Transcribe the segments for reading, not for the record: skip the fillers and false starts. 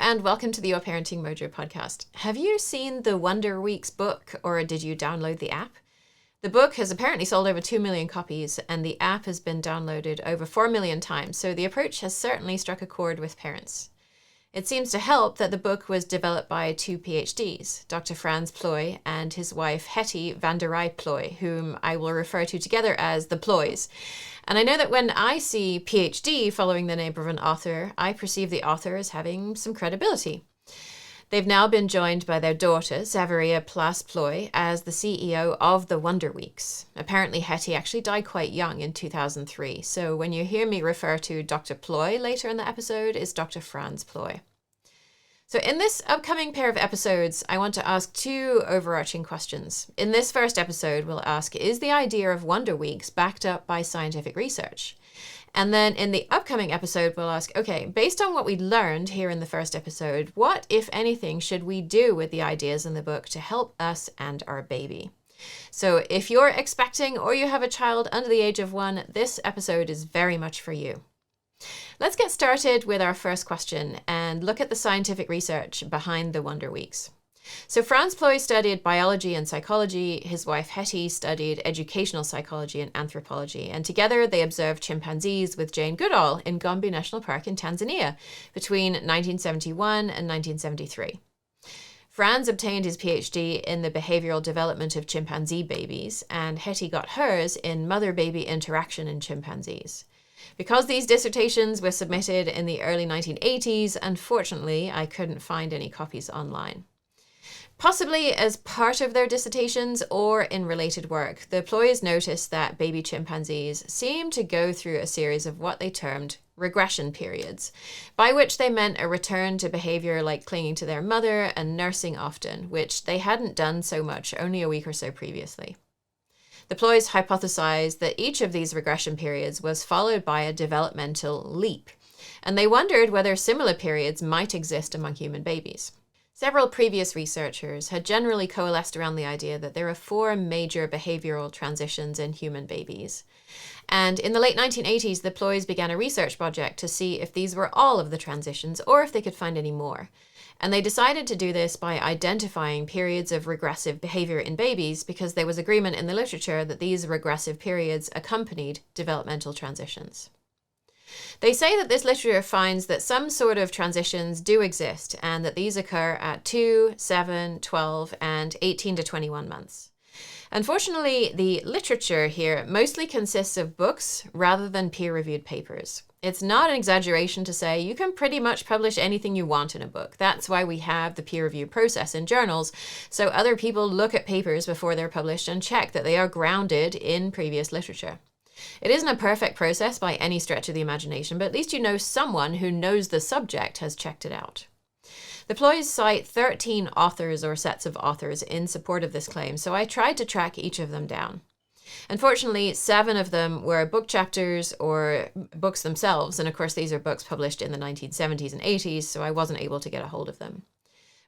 and welcome to the Your Parenting Mojo podcast. Have you seen the Wonder Weeks book, or did you download the app? The book has apparently sold over 2 million copies, and the app has been downloaded over 4 million times, so the approach has certainly struck a chord with parents. It seems to help that the book was developed by two PhDs, Dr. Frans Plooij and his wife Hetty van der Rijp Plooij, whom I will refer to together as the Plooijs. And I know that when I see PhD following the name of an author, I perceive the author as having some credibility. They've now been joined by their daughter, Zavaria Plaas Plooij, as the CEO of the Wonder Weeks. Apparently, Hetty actually died quite young in 2003, so when you hear me refer to Dr. Plooij later in the episode, it's Dr. Frans Plooij. So in this upcoming pair of episodes, I want to ask two overarching questions. In this first episode, we'll ask, is the idea of Wonder Weeks backed up by scientific research? And then in the upcoming episode, we'll ask, okay, based on what we learned here in the first episode, what, if anything, should we do with the ideas in the book to help us and our baby? So if you're expecting or you have a child under the age of 1, this episode is very much for you. Let's get started with our first question and look at the scientific research behind the Wonder Weeks. So Frans Plooij studied biology and psychology. His wife Hetty studied educational psychology and anthropology. And together they observed chimpanzees with Jane Goodall in Gombe National Park in Tanzania between 1971 and 1973. Frans obtained his PhD in the behavioral development of chimpanzee babies, and Hetty got hers in mother-baby interaction in chimpanzees. Because these dissertations were submitted in the early 1980s, unfortunately, I couldn't find any copies online. Possibly as part of their dissertations or in related work, the Plooijs noticed that baby chimpanzees seem to go through a series of what they termed regression periods, by which they meant a return to behavior like clinging to their mother and nursing often, which they hadn't done so much only a week or so previously. The Plooijs hypothesized that each of these regression periods was followed by a developmental leap, and they wondered whether similar periods might exist among human babies. Several previous researchers had generally coalesced around the idea that there are 4 major behavioral transitions in human babies. And in the late 1980s, the Plooijs began a research project to see if these were all of the transitions or if they could find any more. And they decided to do this by identifying periods of regressive behavior in babies because there was agreement in the literature that these regressive periods accompanied developmental transitions. They say that this literature finds that some sort of transitions do exist and that these occur at 2, 7, 12, and 18 to 21 months. Unfortunately, the literature here mostly consists of books rather than peer-reviewed papers. It's not an exaggeration to say you can pretty much publish anything you want in a book. That's why we have the peer review process in journals, so other people look at papers before they're published and check that they are grounded in previous literature. It isn't a perfect process by any stretch of the imagination, but at least you know someone who knows the subject has checked it out. The Plooijs cite 13 authors or sets of authors in support of this claim, so I tried to track each of them down. Unfortunately, 7 of them were book chapters or books themselves, and of course these are books published in the 1970s and 80s, so I wasn't able to get a hold of them.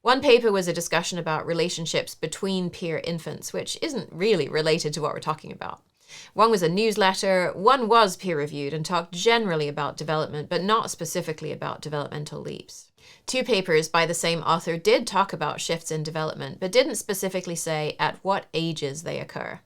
One paper was a discussion about relationships between peer infants, which isn't really related to what we're talking about. One was a newsletter, one was peer-reviewed and talked generally about development, but not specifically about developmental leaps. 2 papers by the same author did talk about shifts in development, but didn't specifically say at what ages they occur.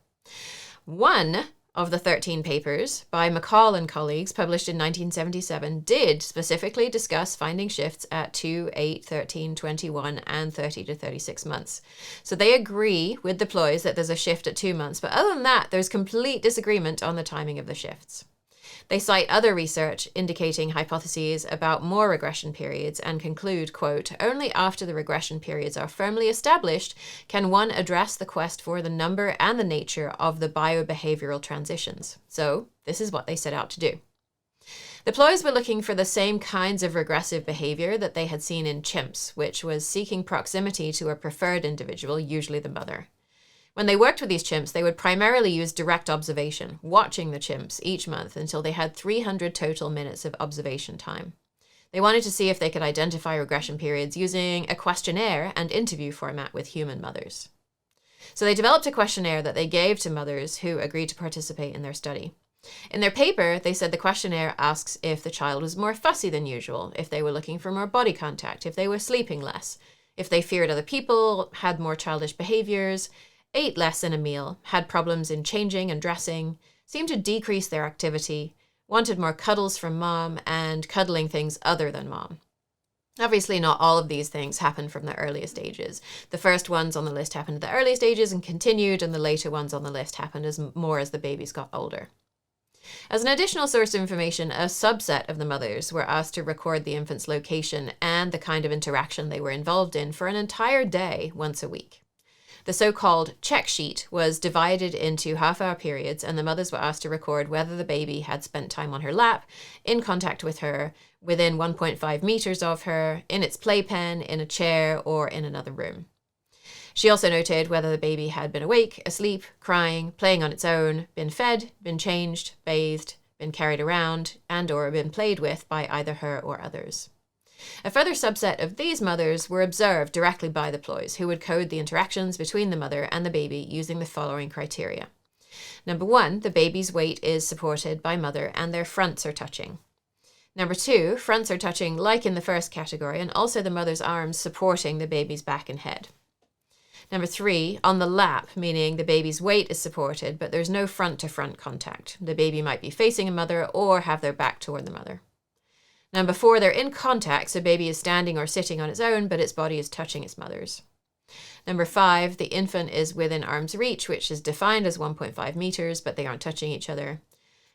One of the 13 papers by McCall and colleagues published in 1977 did specifically discuss finding shifts at 2, 8, 13, 21, and 30 to 36 months. So they agree with the Plooijs that there's a shift at 2 months, but other than that, there's complete disagreement on the timing of the shifts. They cite other research indicating hypotheses about more regression periods and conclude, quote, only after the regression periods are firmly established can one address the quest for the number and the nature of the biobehavioral transitions. So this is what they set out to do. The Plooijs were looking for the same kinds of regressive behavior that they had seen in chimps, which was seeking proximity to a preferred individual, usually the mother. When they worked with these chimps, they would primarily use direct observation, watching the chimps each month until they had 300 total minutes of observation time. They wanted to see if they could identify regression periods using a questionnaire and interview format with human mothers. So they developed a questionnaire that they gave to mothers who agreed to participate in their study. In their paper, they said the questionnaire asks if the child was more fussy than usual, if they were looking for more body contact, if they were sleeping less, if they feared other people, had more childish behaviors, ate less in a meal, had problems in changing and dressing, seemed to decrease their activity, wanted more cuddles from mom, and cuddling things other than mom. Obviously, not all of these things happened from the earliest ages. The first ones on the list happened at the earliest ages and continued, and the later ones on the list happened as the babies got older. As an additional source of information, a subset of the mothers were asked to record the infant's location and the kind of interaction they were involved in for an entire day once a week. The so-called check sheet was divided into half-hour periods, and the mothers were asked to record whether the baby had spent time on her lap, in contact with her, within 1.5 meters of her, in its playpen, in a chair, or in another room. She also noted whether the baby had been awake, asleep, crying, playing on its own, been fed, been changed, bathed, been carried around, and/or been played with by either her or others. A further subset of these mothers were observed directly by the ploys, who would code the interactions between the mother and the baby using the following criteria. Number 1, the baby's weight is supported by mother and their fronts are touching. Number 2, fronts are touching like in the first category, and also the mother's arms supporting the baby's back and head. Number 3, on the lap, meaning the baby's weight is supported, but there's no front-to-front contact. The baby might be facing a mother or have their back toward the mother. Number 4, they're in contact, so baby is standing or sitting on its own, but its body is touching its mother's. Number 5, the infant is within arm's reach, which is defined as 1.5 meters, but they aren't touching each other.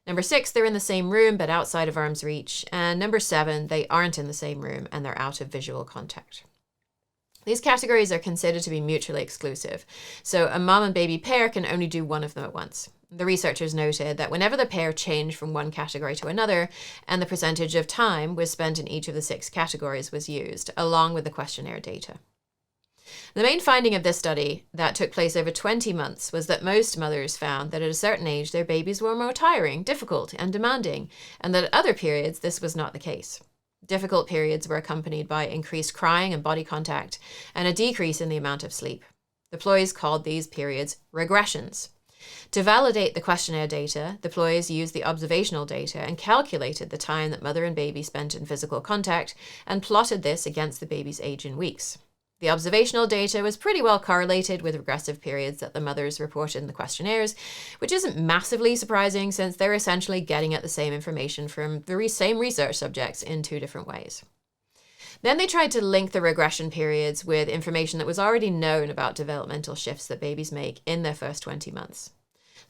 Number 6, they're in the same room, but outside of arm's reach. And number 7, they aren't in the same room, and they're out of visual contact. These categories are considered to be mutually exclusive, so a mom and baby pair can only do one of them at once. The researchers noted that whenever the pair changed from one category to another, and the percentage of time was spent in each of the 6 categories was used, along with the questionnaire data. The main finding of this study, that took place over 20 months, was that most mothers found that at a certain age their babies were more tiring, difficult, and demanding, and that at other periods this was not the case. Difficult periods were accompanied by increased crying and body contact, and a decrease in the amount of sleep. The ploys called these periods regressions. To validate the questionnaire data, the ploys used the observational data and calculated the time that mother and baby spent in physical contact and plotted this against the baby's age in weeks. The observational data was pretty well correlated with regressive periods that the mothers reported in the questionnaires, which isn't massively surprising since they're essentially getting at the same information from the same research subjects in 2 different ways. Then they tried to link the regression periods with information that was already known about developmental shifts that babies make in their first 20 months.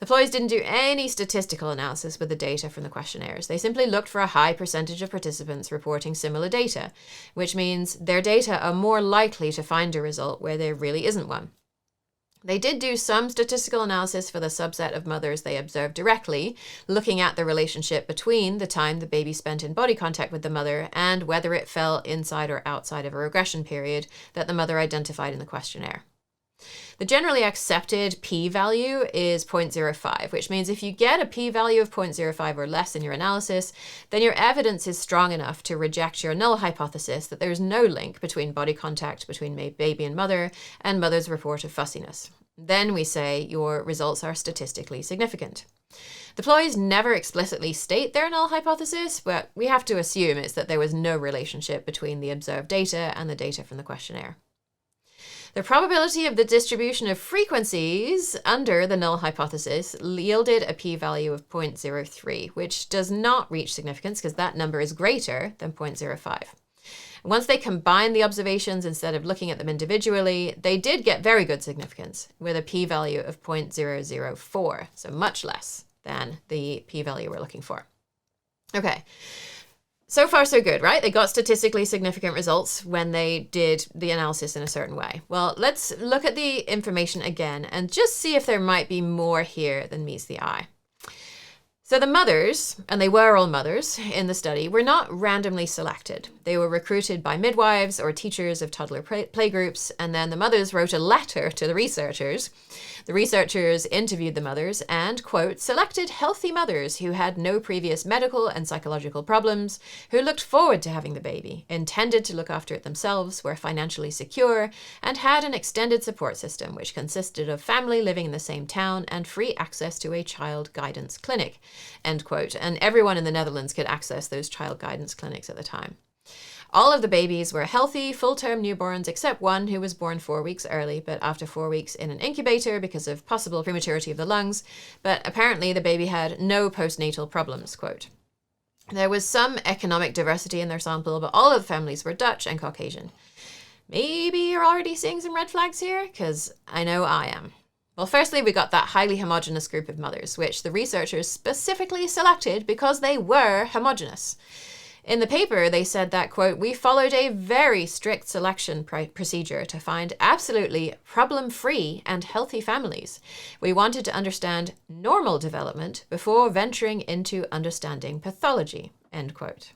The ploys didn't do any statistical analysis with the data from the questionnaires. They simply looked for a high percentage of participants reporting similar data, which means their data are more likely to find a result where there really isn't one. They did do some statistical analysis for the subset of mothers they observed directly, looking at the relationship between the time the baby spent in body contact with the mother and whether it fell inside or outside of a regression period that the mother identified in the questionnaire. The generally accepted p-value is 0.05, which means if you get a p-value of 0.05 or less in your analysis, then your evidence is strong enough to reject your null hypothesis that there's no link between body contact between baby and mother's report of fussiness. Then we say your results are statistically significant. The ploys never explicitly state their null hypothesis, but we have to assume it's that there was no relationship between the observed data and the data from the questionnaire. The probability of the distribution of frequencies under the null hypothesis yielded a p-value of 0.03, which does not reach significance because that number is greater than 0.05. Once they combined the observations instead of looking at them individually, they did get very good significance with a p-value of 0.004, so much less than the p-value we're looking for. Okay. So far, so good, right? They got statistically significant results when they did the analysis in a certain way. Well, let's look at the information again and just see if there might be more here than meets the eye. So the mothers, and they were all mothers in the study, were not randomly selected. They were recruited by midwives or teachers of toddler playgroups, and then the mothers wrote a letter to the researchers The researchers interviewed the mothers and, quote, selected healthy mothers who had no previous medical and psychological problems, who looked forward to having the baby, intended to look after it themselves, were financially secure, and had an extended support system which consisted of family living in the same town and free access to a child guidance clinic, end quote. And everyone in the Netherlands could access those child guidance clinics at the time. All of the babies were healthy, full-term newborns, except one who was born 4 weeks early, but after 4 weeks in an incubator because of possible prematurity of the lungs. But apparently the baby had no postnatal problems, quote. There was some economic diversity in their sample, but all of the families were Dutch and Caucasian. Maybe you're already seeing some red flags here, because I know I am. Well, firstly, we got that highly homogeneous group of mothers, which the researchers specifically selected because they were homogeneous. In the paper, they said that, quote, we followed a very strict selection procedure to find absolutely problem-free and healthy families. We wanted to understand normal development before venturing into understanding pathology, end quote.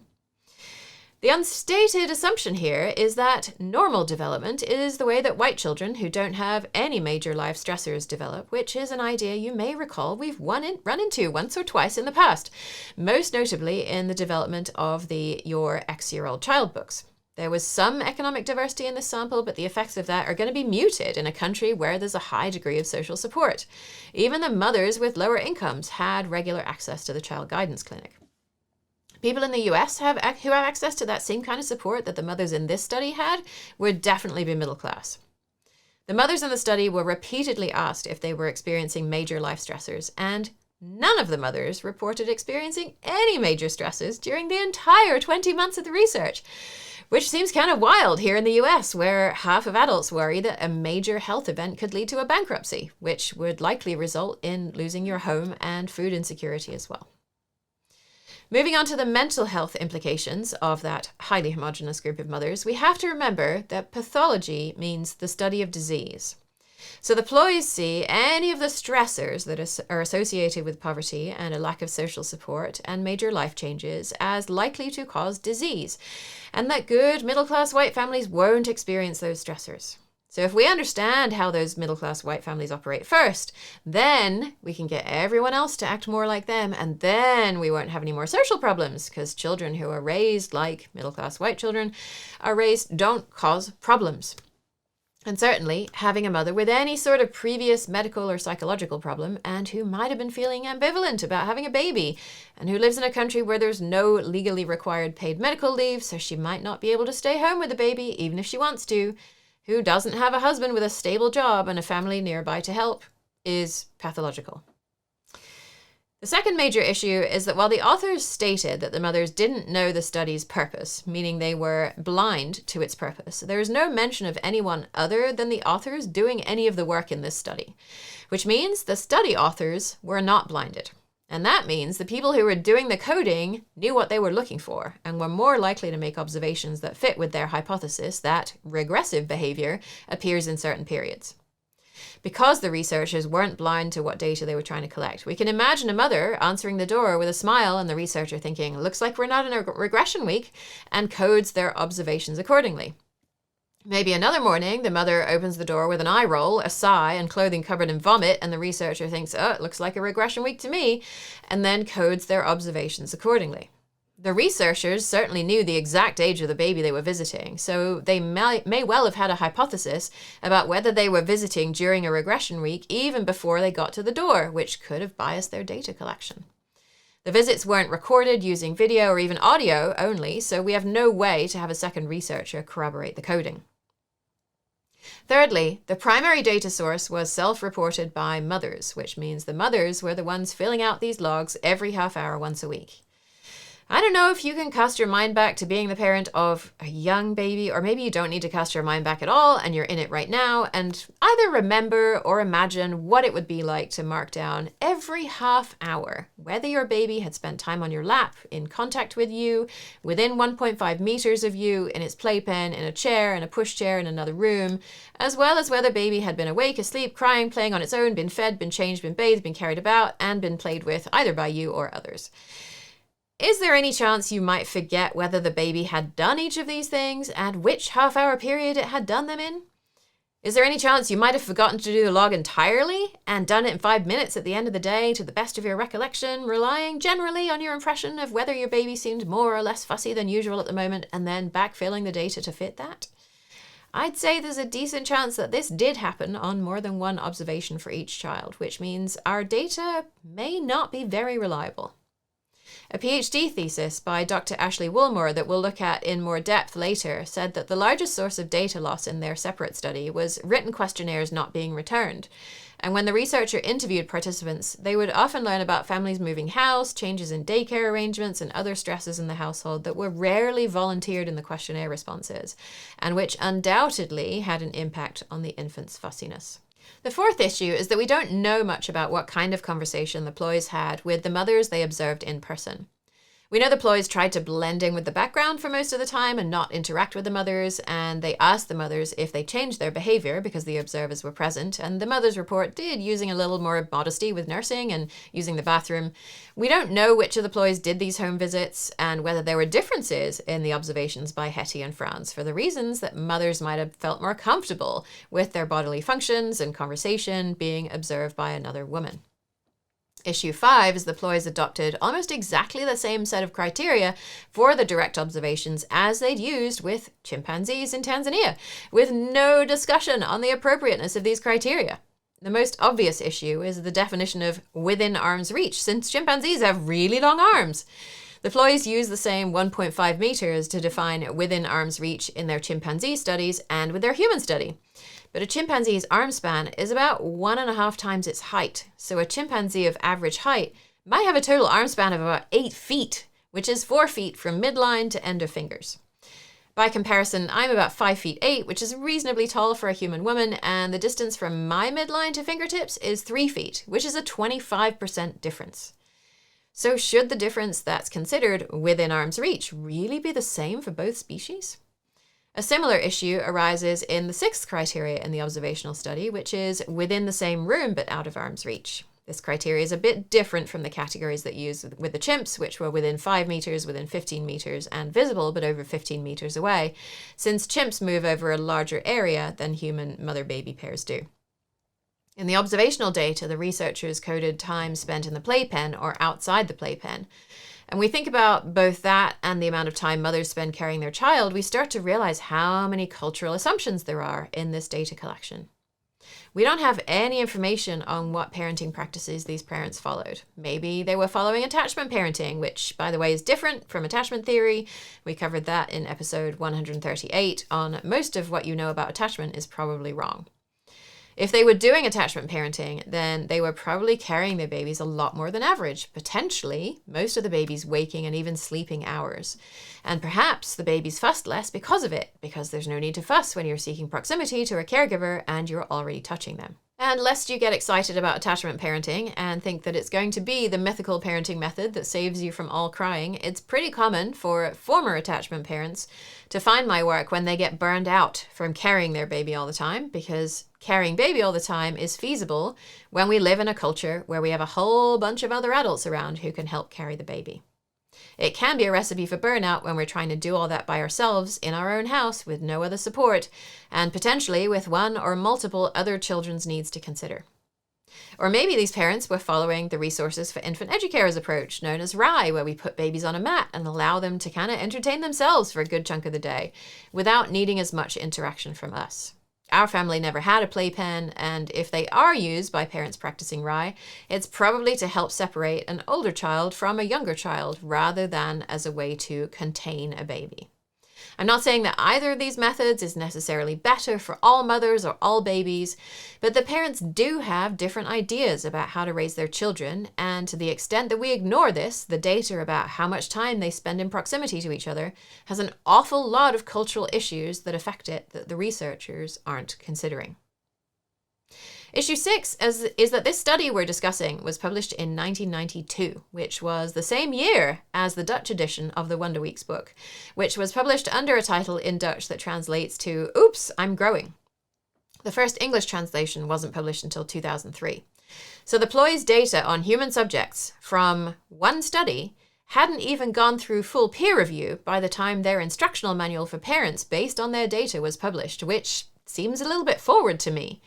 The unstated assumption here is that normal development is the way that white children who don't have any major life stressors develop, which is an idea you may recall we've run into once or twice in the past, most notably in the development of the Your X-Year-Old Child books. There was some economic diversity in this sample, but the effects of that are going to be muted in a country where there's a high degree of social support. Even the mothers with lower incomes had regular access to the child guidance clinic. People in the US who have access to that same kind of support that the mothers in this study had would definitely be middle class. The mothers in the study were repeatedly asked if they were experiencing major life stressors, and none of the mothers reported experiencing any major stresses during the entire 20 months of the research, which seems kind of wild here in the US, where half of adults worry that a major health event could lead to a bankruptcy, which would likely result in losing your home and food insecurity as well. Moving on to the mental health implications of that highly homogeneous group of mothers, we have to remember that pathology means the study of disease. So the ploys see any of the stressors that are associated with poverty and a lack of social support and major life changes as likely to cause disease, and that good middle-class white families won't experience those stressors. So if we understand how those middle-class white families operate first, then we can get everyone else to act more like them, and then we won't have any more social problems, because children who are raised like middle-class white children don't cause problems. And certainly, having a mother with any sort of previous medical or psychological problem, and who might have been feeling ambivalent about having a baby, and who lives in a country where there's no legally required paid medical leave, so she might not be able to stay home with the baby, even if she wants to, who doesn't have a husband with a stable job and a family nearby to help, is pathological. The second major issue is that while the authors stated that the mothers didn't know the study's purpose, meaning they were blind to its purpose, there is no mention of anyone other than the authors doing any of the work in this study, which means the study authors were not blinded. And that means the people who were doing the coding knew what they were looking for and were more likely to make observations that fit with their hypothesis that regressive behavior appears in certain periods. Because the researchers weren't blind to what data they were trying to collect, we can imagine a mother answering the door with a smile and the researcher thinking, looks like we're not in a regression week, and codes their observations accordingly. Maybe another morning, the mother opens the door with an eye roll, a sigh, and clothing covered in vomit, and the researcher thinks, oh, it looks like a regression week to me, and then codes their observations accordingly. The researchers certainly knew the exact age of the baby they were visiting, so they may well have had a hypothesis about whether they were visiting during a regression week even before they got to the door, which could have biased their data collection. The visits weren't recorded using video or even audio only, so we have no way to have a second researcher corroborate the coding. Thirdly, the primary data source was self-reported by mothers, which means the mothers were the ones filling out these logs every half hour once a week. I don't know if you can cast your mind back to being the parent of a young baby, or maybe you don't need to cast your mind back at all and you're in it right now, and either remember or imagine what it would be like to mark down every half hour whether your baby had spent time on your lap, in contact with you, within 1.5 meters of you, in its playpen, in a chair, in a pushchair, in another room, as well as whether baby had been awake, asleep, crying, playing on its own, been fed, been changed, been bathed, been carried about, and been played with either by you or others. Is there any chance you might forget whether the baby had done each of these things and which half-hour period it had done them in? Is there any chance you might have forgotten to do the log entirely and done it in 5 minutes at the end of the day to the best of your recollection, relying generally on your impression of whether your baby seemed more or less fussy than usual at the moment and then backfilling the data to fit that? I'd say there's a decent chance that this did happen on more than one observation for each child, which means our data may not be very reliable. A PhD thesis by Dr. Ashley Woolmore that we'll look at in more depth later said that the largest source of data loss in their separate study was written questionnaires not being returned. And when the researcher interviewed participants, they would often learn about families moving house, changes in daycare arrangements, and other stresses in the household that were rarely volunteered in the questionnaire responses, and which undoubtedly had an impact on the infant's fussiness. The fourth issue is that we don't know much about what kind of conversation the Ploys had with the mothers they observed in person. We know the Ploys tried to blend in with the background for most of the time and not interact with the mothers, and they asked the mothers if they changed their behavior because the observers were present, and the mothers report did, using a little more modesty with nursing and using the bathroom. We don't know which of the Ploys did these home visits and whether there were differences in the observations by Hetty and Franz for the reasons that mothers might have felt more comfortable with their bodily functions and conversation being observed by another woman. Issue 5 is the Ploys adopted almost exactly the same set of criteria for the direct observations as they'd used with chimpanzees in Tanzania, with no discussion on the appropriateness of these criteria. The most obvious issue is the definition of within arm's reach, since chimpanzees have really long arms. The Ploys use the same 1.5 meters to define within arm's reach in their chimpanzee studies and with their human study. But a chimpanzee's arm span is about 1.5 times its height, so a chimpanzee of average height might have a total arm span of about 8 feet, which is 4 feet from midline to end of fingers. By comparison, I'm about 5 feet 8, which is reasonably tall for a human woman, and the distance from my midline to fingertips is 3 feet, which is a 25% difference. So should the difference that's considered within arm's reach really be the same for both species? A similar issue arises in the 6th criteria in the observational study, which is within the same room but out of arm's reach. This criteria is a bit different from the categories that used with the chimps, which were within 5 meters, within 15 meters, and visible but over 15 meters away, since chimps move over a larger area than human mother-baby pairs do. In the observational data, the researchers coded time spent in the playpen or outside the playpen. And we think about both that and the amount of time mothers spend carrying their child, we start to realize how many cultural assumptions there are in this data collection. We don't have any information on what parenting practices these parents followed. Maybe they were following attachment parenting, which, by the way, is different from attachment theory. We covered that in episode 138 on most of what you know about attachment is probably wrong. If they were doing attachment parenting, then they were probably carrying their babies a lot more than average, potentially most of the baby's waking and even sleeping hours. And perhaps the babies fussed less because of it, because there's no need to fuss when you're seeking proximity to a caregiver and you're already touching them. And lest you get excited about attachment parenting and think that it's going to be the mythical parenting method that saves you from all crying, it's pretty common for former attachment parents to find my work when they get burned out from carrying their baby all the time, because carrying baby all the time is feasible when we live in a culture where we have a whole bunch of other adults around who can help carry the baby. It can be a recipe for burnout when we're trying to do all that by ourselves in our own house with no other support, and potentially with one or multiple other children's needs to consider. Or maybe these parents were following the Resources for Infant Educators approach, known as RIE, where we put babies on a mat and allow them to kind of entertain themselves for a good chunk of the day without needing as much interaction from us. Our family never had a playpen, and if they are used by parents practicing RIE, it's probably to help separate an older child from a younger child rather than as a way to contain a baby. I'm not saying that either of these methods is necessarily better for all mothers or all babies, but the parents do have different ideas about how to raise their children, and to the extent that we ignore this, the data about how much time they spend in proximity to each other has an awful lot of cultural issues that affect it that the researchers aren't considering. Issue 6 is that this study we're discussing was published in 1992, which was the same year as the Dutch edition of the Wonder Weeks book, which was published under a title in Dutch that translates to "Oops, I'm growing." The first English translation wasn't published until 2003. So the Ploys data on human subjects from one study hadn't even gone through full peer review by the time their instructional manual for parents based on their data was published, which seems a little bit forward to me.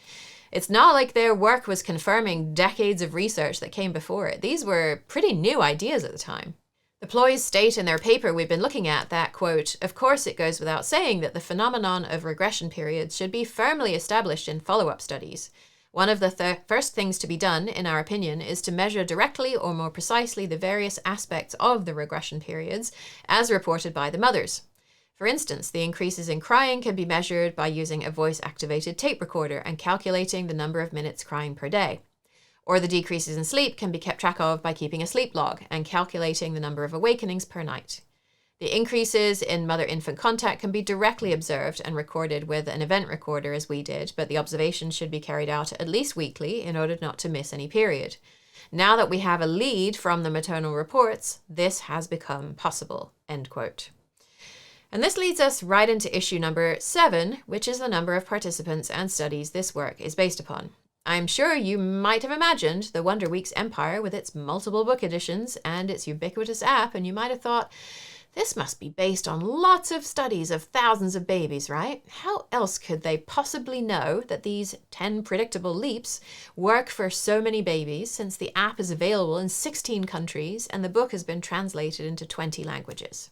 It's not like their work was confirming decades of research that came before it. These were pretty new ideas at the time. The Ploys state in their paper we've been looking at that, quote, "Of course it goes without saying that the phenomenon of regression periods should be firmly established in follow-up studies. One of the first things to be done, in our opinion, is to measure directly or more precisely the various aspects of the regression periods as reported by the mothers. For instance, the increases in crying can be measured by using a voice-activated tape recorder and calculating the number of minutes crying per day. Or the decreases in sleep can be kept track of by keeping a sleep log and calculating the number of awakenings per night. The increases in mother-infant contact can be directly observed and recorded with an event recorder as we did, but the observations should be carried out at least weekly in order not to miss any period. Now that we have a lead from the maternal reports, this has become possible," end quote. And this leads us right into issue number 7, which is the number of participants and studies this work is based upon. I'm sure you might have imagined the Wonder Weeks empire with its multiple book editions and its ubiquitous app, and you might have thought, this must be based on lots of studies of thousands of babies, right? How else could they possibly know that these 10 predictable leaps work for so many babies, since the app is available in 16 countries and the book has been translated into 20 languages?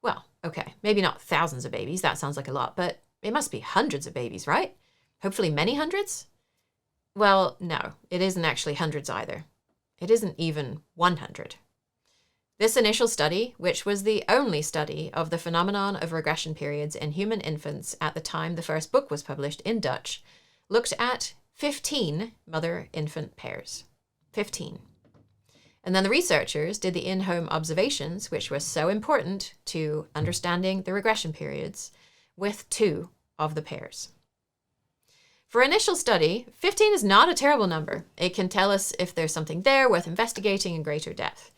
Well, okay, maybe not thousands of babies, that sounds like a lot, but it must be hundreds of babies, right? Hopefully many hundreds? Well, no, it isn't actually hundreds either. It isn't even 100. This initial study, which was the only study of the phenomenon of regression periods in human infants at the time the first book was published in Dutch, looked at 15 mother-infant pairs. 15. And then the researchers did the in-home observations, which were so important to understanding the regression periods, with 2 of the pairs. For initial study, 15 is not a terrible number. It can tell us if there's something there worth investigating in greater depth.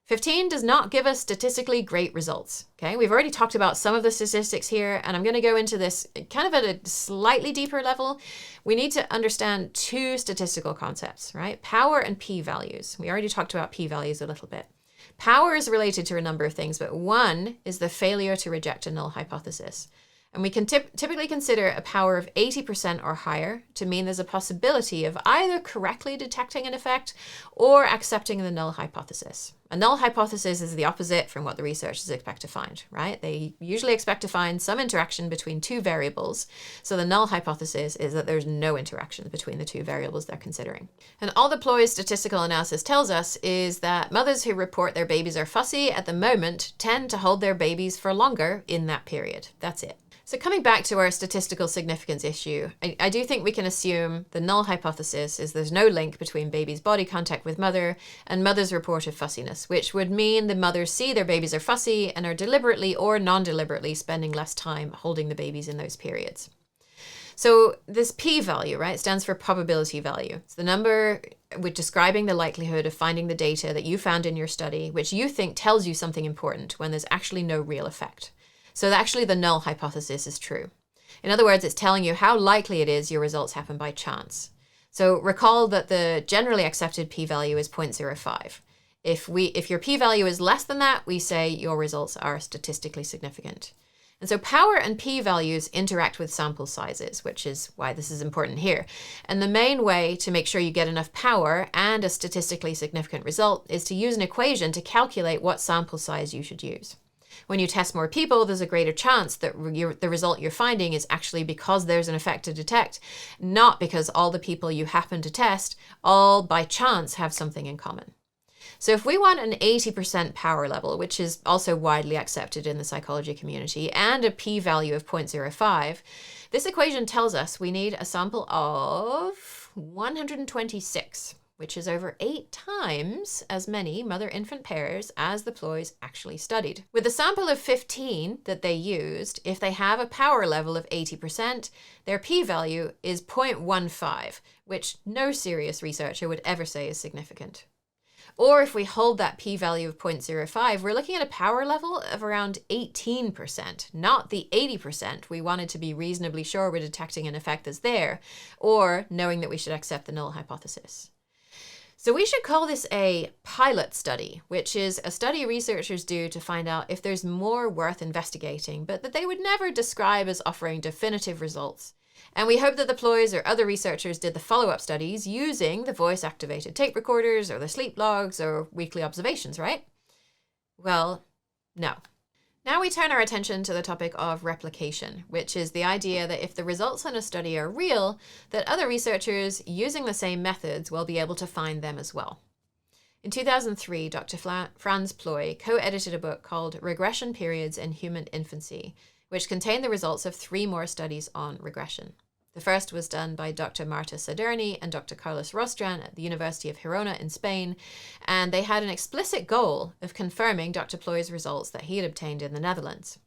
15 does not give us statistically great results. Okay, we've already talked about some of the statistics here, and I'm going to go into this kind of at a slightly deeper level. We need to understand 2 statistical concepts, right? Power and p-values. We already talked about p-values a little bit. Power is related to a number of things, but one is the failure to reject a null hypothesis. And we can typically consider a power of 80% or higher to mean there's a possibility of either correctly detecting an effect or accepting the null hypothesis. A null hypothesis is the opposite from what the researchers expect to find, right? They usually expect to find some interaction between 2 variables. So the null hypothesis is that there's no interaction between the 2 variables they're considering. And all the Ploys statistical analysis tells us is that mothers who report their babies are fussy at the moment tend to hold their babies for longer in that period. That's it. So coming back to our statistical significance issue, I do think we can assume the null hypothesis is there's no link between baby's body contact with mother and mother's report of fussiness, which would mean the mothers see their babies are fussy and are deliberately or non-deliberately spending less time holding the babies in those periods. So this p-value, right, stands for probability value. It's the number with describing the likelihood of finding the data that you found in your study, which you think tells you something important when there's actually no real effect. So actually the null hypothesis is true. In other words, it's telling you how likely it is your results happen by chance. So recall that the generally accepted p-value is 0.05. If your p-value is less than that, we say your results are statistically significant. And so power and p-values interact with sample sizes, which is why this is important here. And the main way to make sure you get enough power and a statistically significant result is to use an equation to calculate what sample size you should use. When you test more people, there's a greater chance that the result you're finding is actually because there's an effect to detect, not because all the people you happen to test all by chance have something in common. So if we want an 80% power level, which is also widely accepted in the psychology community, and a p-value of 0.05, this equation tells us we need a sample of 126. Which is over 8 times as many mother-infant pairs as the Ploys actually studied. With a sample of 15 that they used, if they have a power level of 80%, their p-value is 0.15, which no serious researcher would ever say is significant. Or if we hold that p-value of 0.05, we're looking at a power level of around 18%, not the 80% we wanted to be reasonably sure we're detecting an effect that's there, or knowing that we should accept the null hypothesis. So we should call this a pilot study, which is a study researchers do to find out if there's more worth investigating, but that they would never describe as offering definitive results. And we hope that the Ploys or other researchers did the follow-up studies using the voice-activated tape recorders or the sleep logs or weekly observations, right? Well, no. Now we turn our attention to the topic of replication, which is the idea that if the results in a study are real, that other researchers using the same methods will be able to find them as well. In 2003, Dr. Franz Ploy co-edited a book called Regression Periods in Human Infancy, which contained the results of 3 more studies on regression. The first was done by Dr. Marta Saderni and Dr. Carlos Rostran at the University of Girona in Spain, and they had an explicit goal of confirming Dr. Ploy's results that he had obtained in the Netherlands.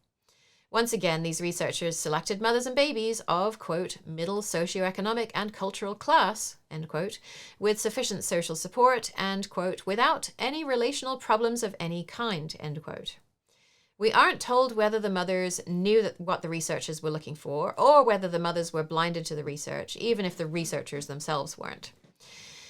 Once again, these researchers selected mothers and babies of, quote, middle socioeconomic and cultural class, end quote, with sufficient social support and, quote, without any relational problems of any kind, end quote. We aren't told whether the mothers knew what the researchers were looking for or whether the mothers were blinded to the research, even if the researchers themselves weren't.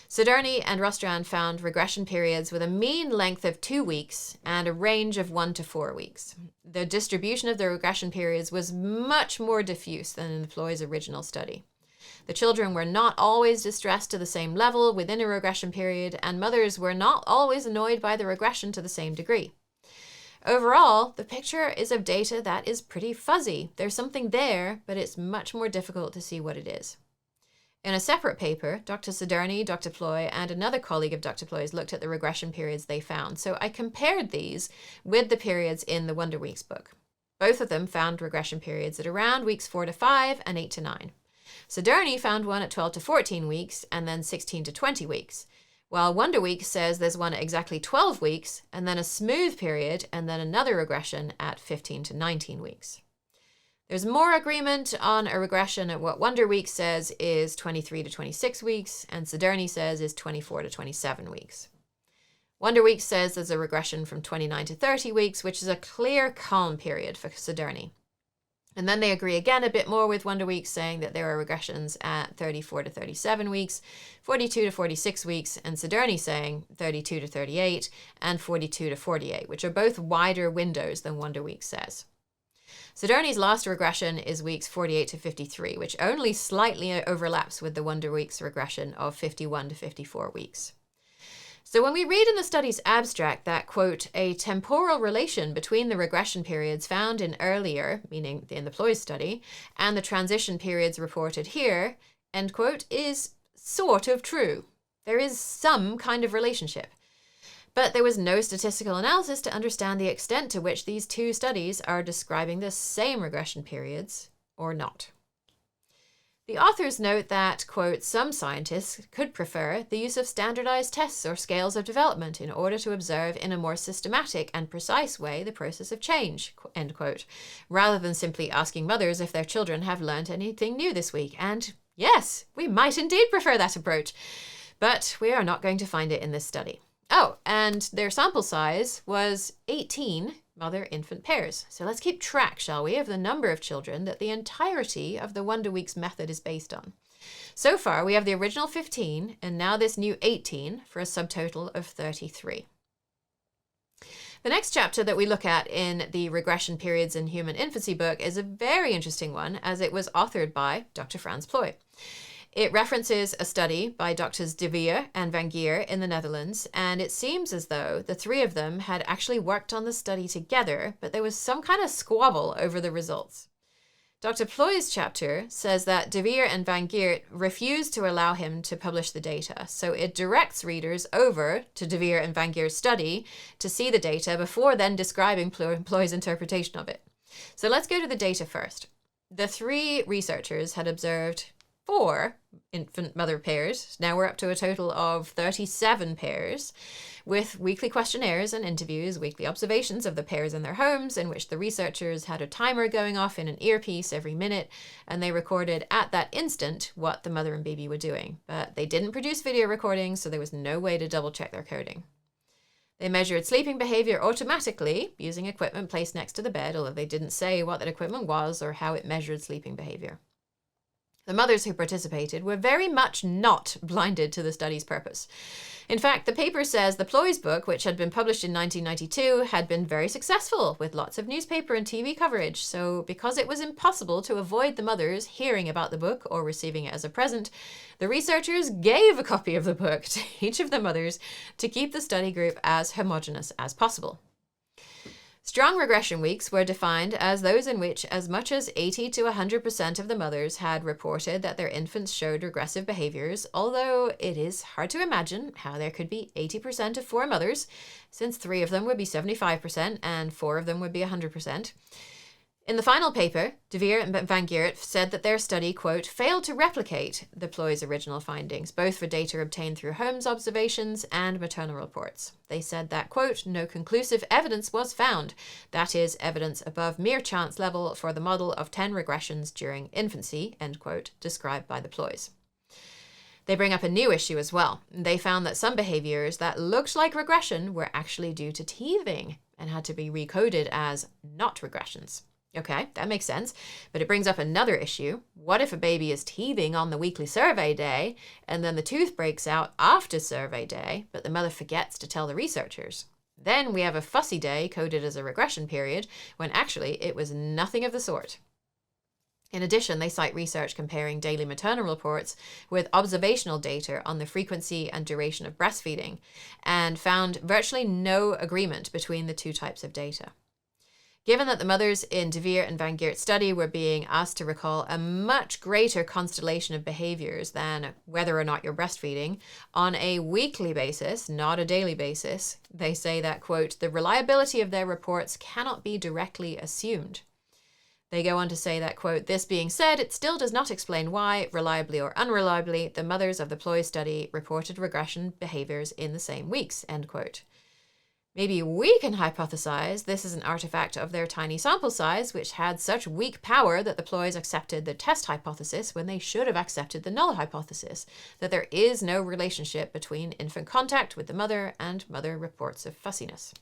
Saderni and Rostran found regression periods with a mean length of 2 weeks and a range of 1 to 4 weeks. The distribution of the regression periods was much more diffuse than in Ploy's original study. The children were not always distressed to the same level within a regression period, and mothers were not always annoyed by the regression to the same degree. Overall, the picture is of data that is pretty fuzzy. There's something there, but it's much more difficult to see what it is. In a separate paper, Dr. Saderni, Dr. Ploy, and another colleague of Dr. Ploy's looked at the regression periods they found. So I compared these with the periods in the Wonder Weeks book. Both of them found regression periods at around weeks 4 to 5 and 8 to 9. Saderni found one at 12 to 14 weeks and then 16 to 20 weeks. While Wonder Week says there's one at exactly 12 weeks, and then a smooth period, and then another regression at 15 to 19 weeks. There's more agreement on a regression at what Wonder Week says is 23 to 26 weeks, and Saderni says is 24 to 27 weeks. Wonder Week says there's a regression from 29 to 30 weeks, which is a clear calm period for Saderni. And then they agree again a bit more with Wonder Week, saying that there are regressions at 34 to 37 weeks, 42 to 46 weeks, and Saderni saying 32 to 38 and 42 to 48, which are both wider windows than Wonder Week says. Saderni's last regression is weeks 48 to 53, which only slightly overlaps with the Wonder Week's regression of 51 to 54 weeks. So when we read in the study's abstract that, quote, a temporal relation between the regression periods found in earlier, meaning in the Ploy study, and the transition periods reported here, end quote, is sort of true. There is some kind of relationship. But there was no statistical analysis to understand the extent to which these 2 studies are describing the same regression periods or not. The authors note that, quote, some scientists could prefer the use of standardized tests or scales of development in order to observe in a more systematic and precise way the process of change, end quote, rather than simply asking mothers if their children have learned anything new this week. And yes, we might indeed prefer that approach, but we are not going to find it in this study. Oh, and their sample size was 18 mother-infant pairs. So let's keep track, shall we, of the number of children that the entirety of the Wonder Weeks method is based on. So far, we have the original 15 and now this new 18 for a subtotal of 33. The next chapter that we look at in the Regression Periods in Human Infancy book is a very interesting one, as it was authored by Dr. Franz Ploy. It references a study by Drs. De Veer and Van Geer in the Netherlands, and it seems as though the 3 of them had actually worked on the study together, but there was some kind of squabble over the results. Dr. Ploy's chapter says that De Veer and Van Geer refused to allow him to publish the data, so it directs readers over to De Veer and Van Geer's study to see the data before then describing Ploy's interpretation of it. So let's go to the data first. The 3 researchers had observed 4 infant mother pairs. Now we're up to a total of 37 pairs, with weekly questionnaires and interviews, weekly observations of the pairs in their homes, in which the researchers had a timer going off in an earpiece every minute, and they recorded at that instant what the mother and baby were doing. But they didn't produce video recordings, so there was no way to double check their coding. They measured sleeping behavior automatically using equipment placed next to the bed, although they didn't say what that equipment was or how it measured sleeping behavior. The mothers who participated were very much not blinded to the study's purpose. In fact, the paper says the Ploy's book, which had been published in 1992, had been very successful with lots of newspaper and TV coverage. So because it was impossible to avoid the mothers hearing about the book or receiving it as a present, the researchers gave a copy of the book to each of the mothers to keep the study group as homogeneous as possible. Strong regression weeks were defined as those in which as much as 80 to 100% of the mothers had reported that their infants showed regressive behaviors, although it is hard to imagine how there could be 80% of 4 mothers, since 3 of them would be 75% and 4 of them would be 100%. In the final paper, De Vere and Van Geert said that their study, quote, failed to replicate the Ploy's original findings, both for data obtained through Holmes observations and maternal reports. They said that, quote, no conclusive evidence was found, that is, evidence above mere chance level for the model of 10 regressions during infancy, end quote, described by the Ploys. They bring up a new issue as well. They found that some behaviors that looked like regression were actually due to teething and had to be recoded as not regressions. Okay, that makes sense, but it brings up another issue. What if a baby is teething on the weekly survey day and then the tooth breaks out after survey day, but the mother forgets to tell the researchers? Then we have a fussy day coded as a regression period when actually it was nothing of the sort. In addition, they cite research comparing daily maternal reports with observational data on the frequency and duration of breastfeeding and found virtually no agreement between the two types of data. Given that the mothers in De Vere and Van Geert's study were being asked to recall a much greater constellation of behaviors than whether or not you're breastfeeding on a weekly basis, not a daily basis, they say that, quote, the reliability of their reports cannot be directly assumed. They go on to say that, quote, this being said, it still does not explain why, reliably or unreliably, the mothers of the Ploy study reported regression behaviors in the same weeks, end quote. Maybe we can hypothesize this is an artifact of their tiny sample size, which had such weak power that the Ploys accepted the test hypothesis when they should have accepted the null hypothesis, that there is no relationship between infant contact with the mother and mother reports of fussiness.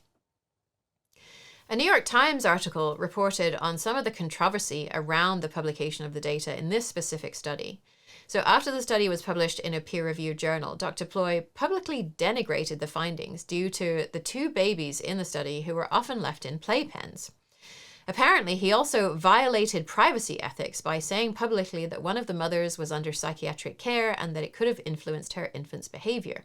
A New York Times article reported on some of the controversy around the publication of the data in this specific study. So after the study was published in a peer-reviewed journal, Dr. Ploy publicly denigrated the findings due to the 2 babies in the study who were often left in playpens. Apparently, he also violated privacy ethics by saying publicly that one of the mothers was under psychiatric care and that it could have influenced her infant's behavior.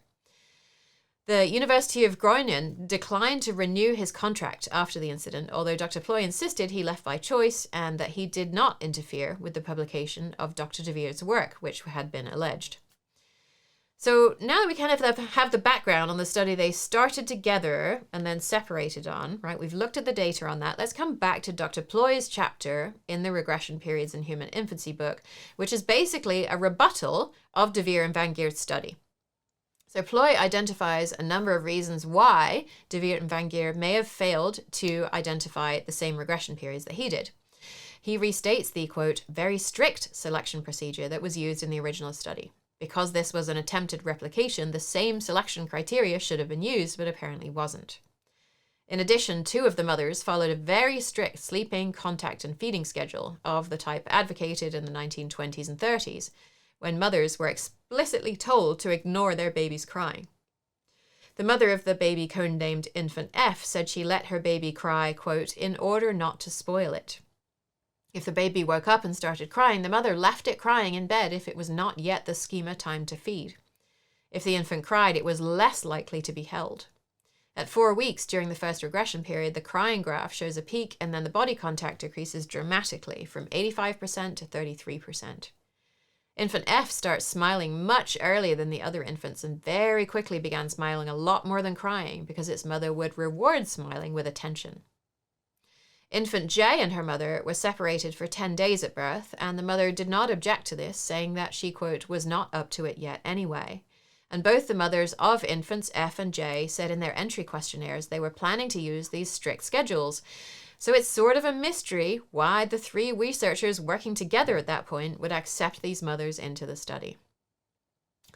The University of Groningen declined to renew his contract after the incident, although Dr. Ploy insisted he left by choice and that he did not interfere with the publication of Dr. De Vere's work, which had been alleged. So now that we kind of have the background on the study they started together and then separated on, right? We've looked at the data on that. Let's come back to Dr. Ploy's chapter in the Regression Periods in Human Infancy book, which is basically a rebuttal of De Vere and Van Geert's study. So Ploy identifies a number of reasons why De Vere and Van Geert may have failed to identify the same regression periods that he did. He restates the, quote, very strict selection procedure that was used in the original study. Because this was an attempted replication, the same selection criteria should have been used, but apparently wasn't. In addition, 2 of the mothers followed a very strict sleeping, contact, and feeding schedule of the type advocated in the 1920s and 30s, when mothers were explicitly told to ignore their baby's crying. The mother of the baby codenamed Infant F said she let her baby cry, quote, in order not to spoil it. If the baby woke up and started crying, the mother left it crying in bed if it was not yet the schema time to feed. If the infant cried, it was less likely to be held. At 4 weeks during the first regression period, the crying graph shows a peak and then the body contact decreases dramatically from 85% to 33%. Infant F starts smiling much earlier than the other infants and very quickly began smiling a lot more than crying because its mother would reward smiling with attention. Infant J and her mother were separated for 10 days at birth, and the mother did not object to this, saying that she, quote, was not up to it yet anyway. And both the mothers of infants F and J said in their entry questionnaires they were planning to use these strict schedules. So it's sort of a mystery why the 3 researchers working together at that point would accept these mothers into the study.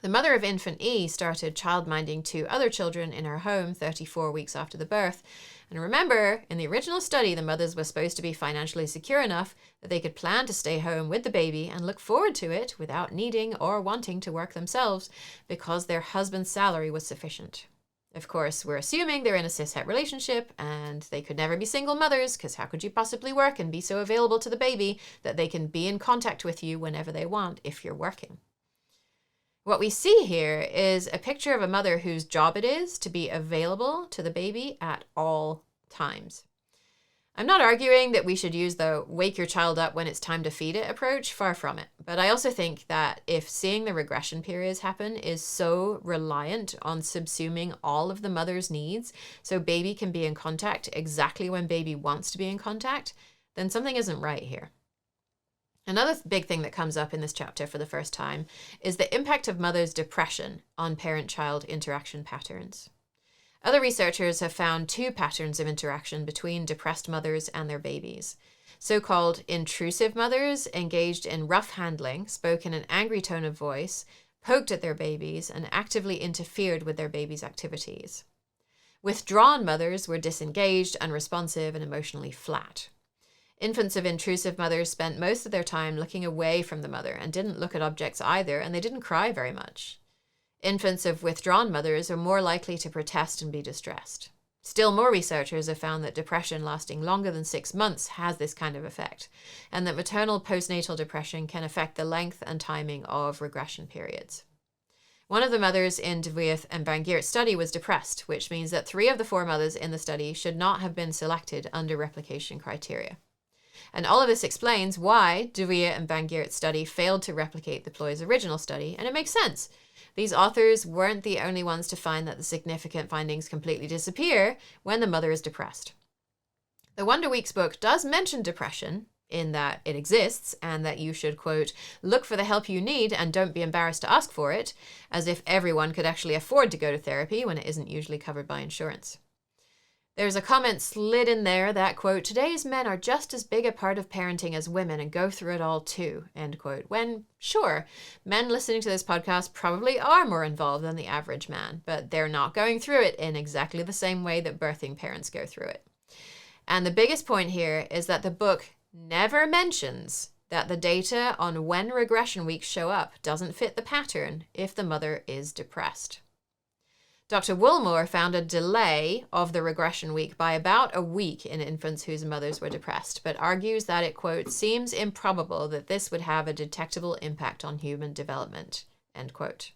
The mother of infant E started childminding 2 other children in her home 34 weeks after the birth. And remember, in the original study, the mothers were supposed to be financially secure enough that they could plan to stay home with the baby and look forward to it without needing or wanting to work themselves because their husband's salary was sufficient. Of course, we're assuming they're in a cishet relationship and they could never be single mothers, because how could you possibly work and be so available to the baby that they can be in contact with you whenever they want if you're working? What we see here is a picture of a mother whose job it is to be available to the baby at all times. I'm not arguing that we should use the wake your child up when it's time to feed it approach, far from it. But I also think that if seeing the regression periods happen is so reliant on subsuming all of the mother's needs so baby can be in contact exactly when baby wants to be in contact, then something isn't right here. Another big thing that comes up in this chapter for the first time is the impact of mother's depression on parent-child interaction patterns. Other researchers have found 2 patterns of interaction between depressed mothers and their babies. So-called intrusive mothers engaged in rough handling, spoke in an angry tone of voice, poked at their babies, and actively interfered with their babies' activities. Withdrawn mothers were disengaged, unresponsive, and emotionally flat. Infants of intrusive mothers spent most of their time looking away from the mother and didn't look at objects either, and they didn't cry very much. Infants of withdrawn mothers are more likely to protest and be distressed. Still more researchers have found that depression lasting longer than 6 months has this kind of effect, and that maternal postnatal depression can affect the length and timing of regression periods. One of the mothers in de Vries and Bangeert's study was depressed, which means that 3 of the 4 mothers in the study should not have been selected under replication criteria. And all of this explains why de Vries and Bangeert's study failed to replicate the Ploy's original study, and it makes sense. These authors weren't the only ones to find that the significant findings completely disappear when the mother is depressed. The Wonder Weeks book does mention depression, in that it exists and that you should, quote, look for the help you need and don't be embarrassed to ask for it, as if everyone could actually afford to go to therapy when it isn't usually covered by insurance. There's a comment slid in there that, quote, today's men are just as big a part of parenting as women and go through it all too, end quote. When, sure, men listening to this podcast probably are more involved than the average man, but they're not going through it in exactly the same way that birthing parents go through it. And the biggest point here is that the book never mentions that the data on when regression weeks show up doesn't fit the pattern if the mother is depressed. Dr. Woolmore found a delay of the regression week by about a week in infants whose mothers were depressed, but argues that it, quote, seems improbable that this would have a detectable impact on human development, end quote.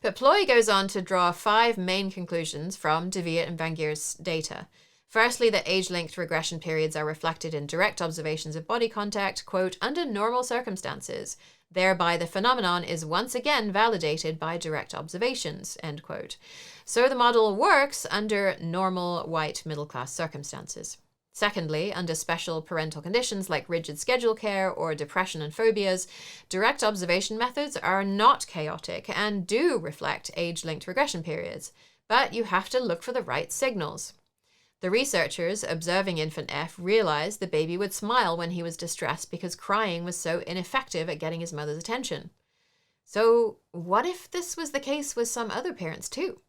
But Ploy goes on to draw 5 main conclusions from de Vries and Bangeert's data. Firstly, that age-linked regression periods are reflected in direct observations of body contact, quote, under normal circumstances. Thereby, the phenomenon is once again validated by direct observations, end quote. So the model works under normal white middle-class circumstances. Secondly, under special parental conditions like rigid schedule care or depression and phobias, direct observation methods are not chaotic and do reflect age-linked regression periods, but you have to look for the right signals. The researchers observing infant F realized the baby would smile when he was distressed because crying was so ineffective at getting his mother's attention. So what if this was the case with some other parents too?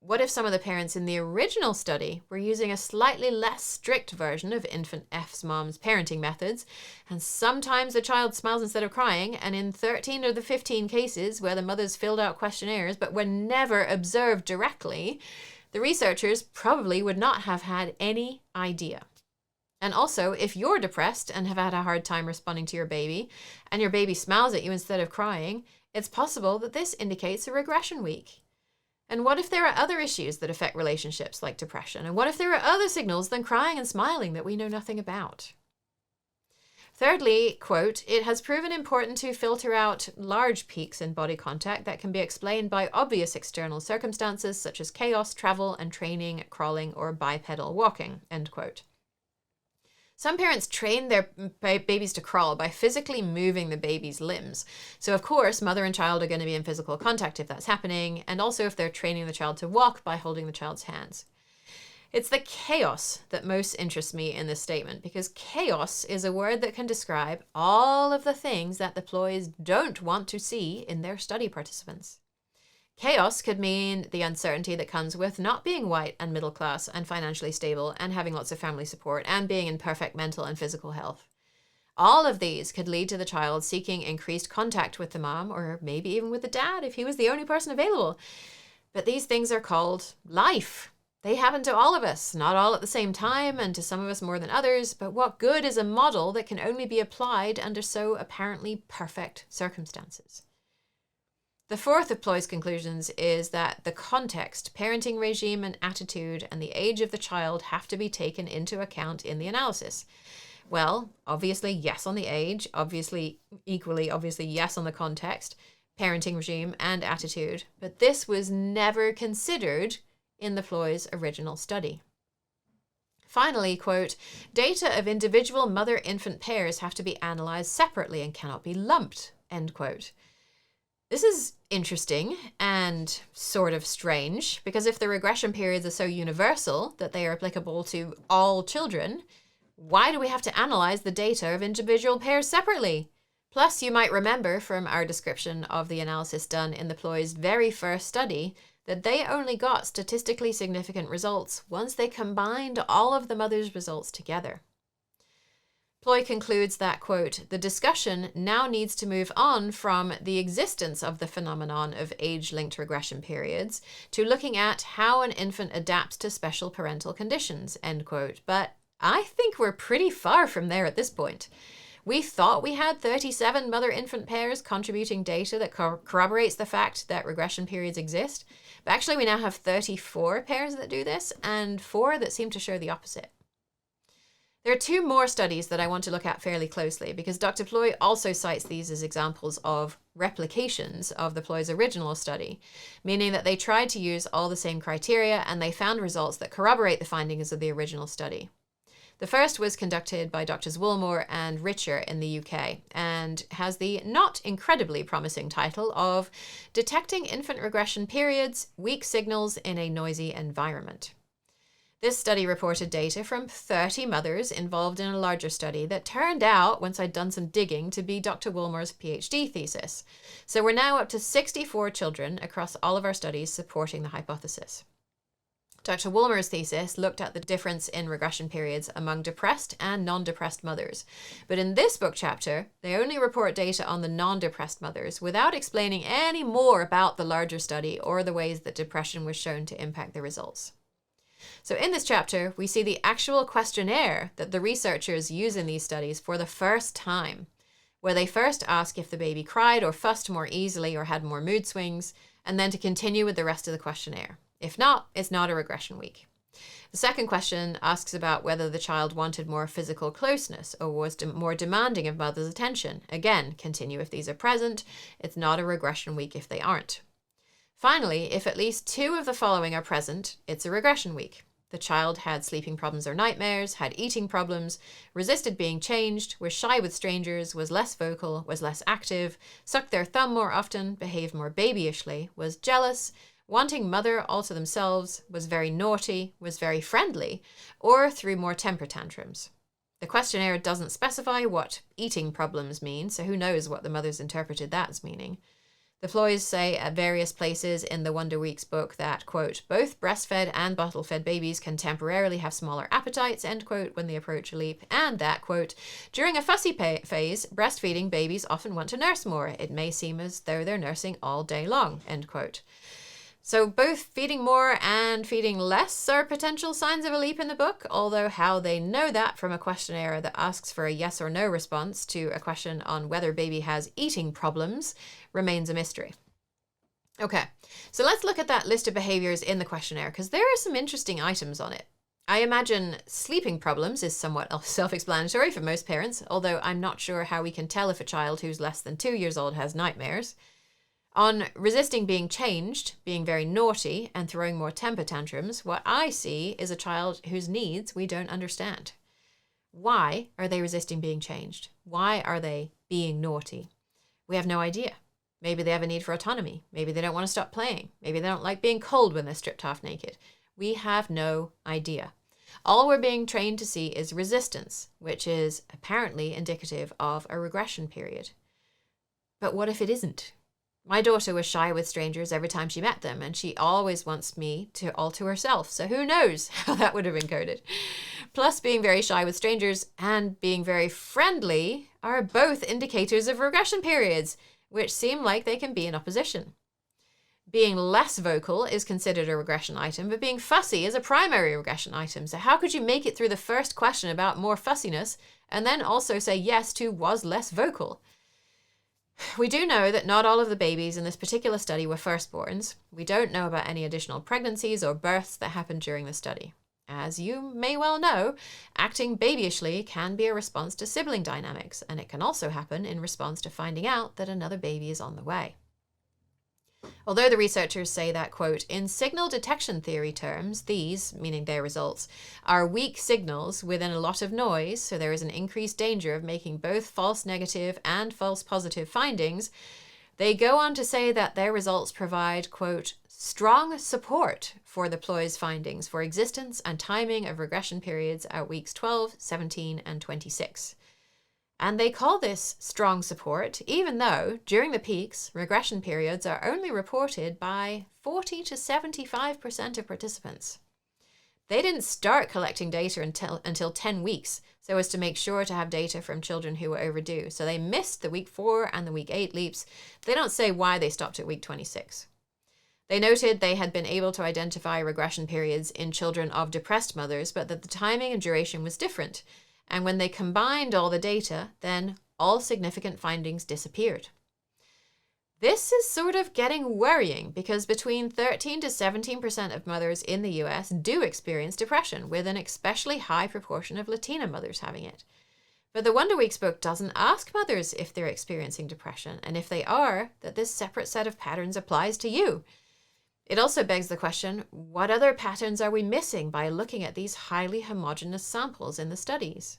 What if some of the parents in the original study were using a slightly less strict version of infant F's mom's parenting methods, and sometimes the child smiles instead of crying, and in 13 of the 15 cases where the mothers filled out questionnaires but were never observed directly, the researchers probably would not have had any idea. And also, if you're depressed and have had a hard time responding to your baby, and your baby smiles at you instead of crying, it's possible that this indicates a regression week. And what if there are other issues that affect relationships like depression? And what if there are other signals than crying and smiling that we know nothing about? Thirdly, quote, it has proven important to filter out large peaks in body contact that can be explained by obvious external circumstances such as chaos, travel, and training, crawling, or bipedal walking, end quote. Some parents train their babies to crawl by physically moving the baby's limbs. So of course, mother and child are going to be in physical contact if that's happening, and also if they're training the child to walk by holding the child's hands. It's the chaos that most interests me in this statement, because chaos is a word that can describe all of the things that the ploys don't want to see in their study participants. Chaos could mean the uncertainty that comes with not being white and middle class and financially stable and having lots of family support and being in perfect mental and physical health. All of these could lead to the child seeking increased contact with the mom, or maybe even with the dad if he was the only person available. But these things are called life. They happen to all of us, not all at the same time, and to some of us more than others, but what good is a model that can only be applied under so apparently perfect circumstances? The fourth of Ploy's conclusions is that the context, parenting regime and attitude, and the age of the child have to be taken into account in the analysis. Well, obviously yes on the age, obviously yes on the context, parenting regime and attitude, but this was never considered in the Ploy's original study. Finally, quote, data of individual mother-infant pairs have to be analysed separately and cannot be lumped, end quote. This is interesting and sort of strange, because if the regression periods are so universal that they are applicable to all children, why do we have to analyse the data of individual pairs separately? Plus, you might remember from our description of the analysis done in the Ploy's very first study that they only got statistically significant results once they combined all of the mother's results together. Ploy concludes that, quote, the discussion now needs to move on from the existence of the phenomenon of age-linked regression periods to looking at how an infant adapts to special parental conditions, end quote. But I think we're pretty far from there at this point. We thought we had 37 mother-infant pairs contributing data that corroborates the fact that regression periods exist, but actually we now have 34 pairs that do this and 4 that seem to show the opposite. There are 2 more studies that I want to look at fairly closely, because Dr. Ploy also cites these as examples of replications of the Ploy's original study, meaning that they tried to use all the same criteria and they found results that corroborate the findings of the original study. The first was conducted by Drs. Woolmore and Richer in the UK and has the not incredibly promising title of Detecting Infant Regression Periods, Weak Signals in a Noisy Environment. This study reported data from 30 mothers involved in a larger study that turned out, once I'd done some digging, to be Dr. Woolmore's PhD thesis. So we're now up to 64 children across all of our studies supporting the hypothesis. Dr. Woolmore's thesis looked at the difference in regression periods among depressed and non-depressed mothers. But in this book chapter, they only report data on the non-depressed mothers without explaining any more about the larger study or the ways that depression was shown to impact the results. So in this chapter, we see the actual questionnaire that the researchers use in these studies for the first time, where they first ask if the baby cried or fussed more easily or had more mood swings, and then to continue with the rest of the questionnaire. If not, it's not a regression week. The second question asks about whether the child wanted more physical closeness or was more demanding of mother's attention. Again, continue if these are present. It's not a regression week if they aren't. Finally, if at least 2 of the following are present, it's a regression week. The child had sleeping problems or nightmares, had eating problems, resisted being changed, was shy with strangers, was less vocal, was less active, sucked their thumb more often, behaved more babyishly, was jealous, wanting mother all to themselves, was very naughty, was very friendly, or threw more temper tantrums. The questionnaire doesn't specify what eating problems mean, so who knows what the mothers interpreted that as meaning. The Ploys say at various places in the Wonder Weeks book that, quote, both breastfed and bottle-fed babies can temporarily have smaller appetites, end quote, when they approach a leap, and that, quote, during a fussy phase, breastfeeding babies often want to nurse more. It may seem as though they're nursing all day long, end quote. So both feeding more and feeding less are potential signs of a leap in the book, although how they know that from a questionnaire that asks for a yes or no response to a question on whether baby has eating problems remains a mystery. Okay, so let's look at that list of behaviors in the questionnaire, because there are some interesting items on it. I imagine sleeping problems is somewhat self-explanatory for most parents, although I'm not sure how we can tell if a child who's less than 2 years old has nightmares. On resisting being changed, being very naughty, and throwing more temper tantrums, what I see is a child whose needs we don't understand. Why are they resisting being changed? Why are they being naughty? We have no idea. Maybe they have a need for autonomy. Maybe they don't want to stop playing. Maybe they don't like being cold when they're stripped half naked. We have no idea. All we're being trained to see is resistance, which is apparently indicative of a regression period. But what if it isn't? My daughter was shy with strangers every time she met them, and she always wants me to all to herself, so who knows how that would have encoded. Plus, being very shy with strangers and being very friendly are both indicators of regression periods, which seem like they can be in opposition. Being less vocal is considered a regression item, but being fussy is a primary regression item. So how could you make it through the first question about more fussiness and then also say yes to was less vocal? We do know that not all of the babies in this particular study were firstborns. We don't know about any additional pregnancies or births that happened during the study. As you may well know, acting babyishly can be a response to sibling dynamics, and it can also happen in response to finding out that another baby is on the way. Although the researchers say that, quote, in signal detection theory terms, these, meaning their results, are weak signals within a lot of noise, so there is an increased danger of making both false negative and false positive findings, they go on to say that their results provide, quote, strong support for the PLOY's findings for existence and timing of regression periods at weeks 12, 17, and 26. And they call this strong support, even though during the peaks, regression periods are only reported by 40 to 75% of participants. They didn't start collecting data until 10 weeks, so as to make sure to have data from children who were overdue. So they missed the week 4 and the week 8 leaps. They don't say why they stopped at week 26. They noted they had been able to identify regression periods in children of depressed mothers, but that the timing and duration was different. And when they combined all the data, then all significant findings disappeared. This is sort of getting worrying because between 13 to 17% of mothers in the US do experience depression, with an especially high proportion of Latina mothers having it. But the Wonder Weeks book doesn't ask mothers if they're experiencing depression, and if they are, that this separate set of patterns applies to you. It also begs the question, what other patterns are we missing by looking at these highly homogeneous samples in the studies?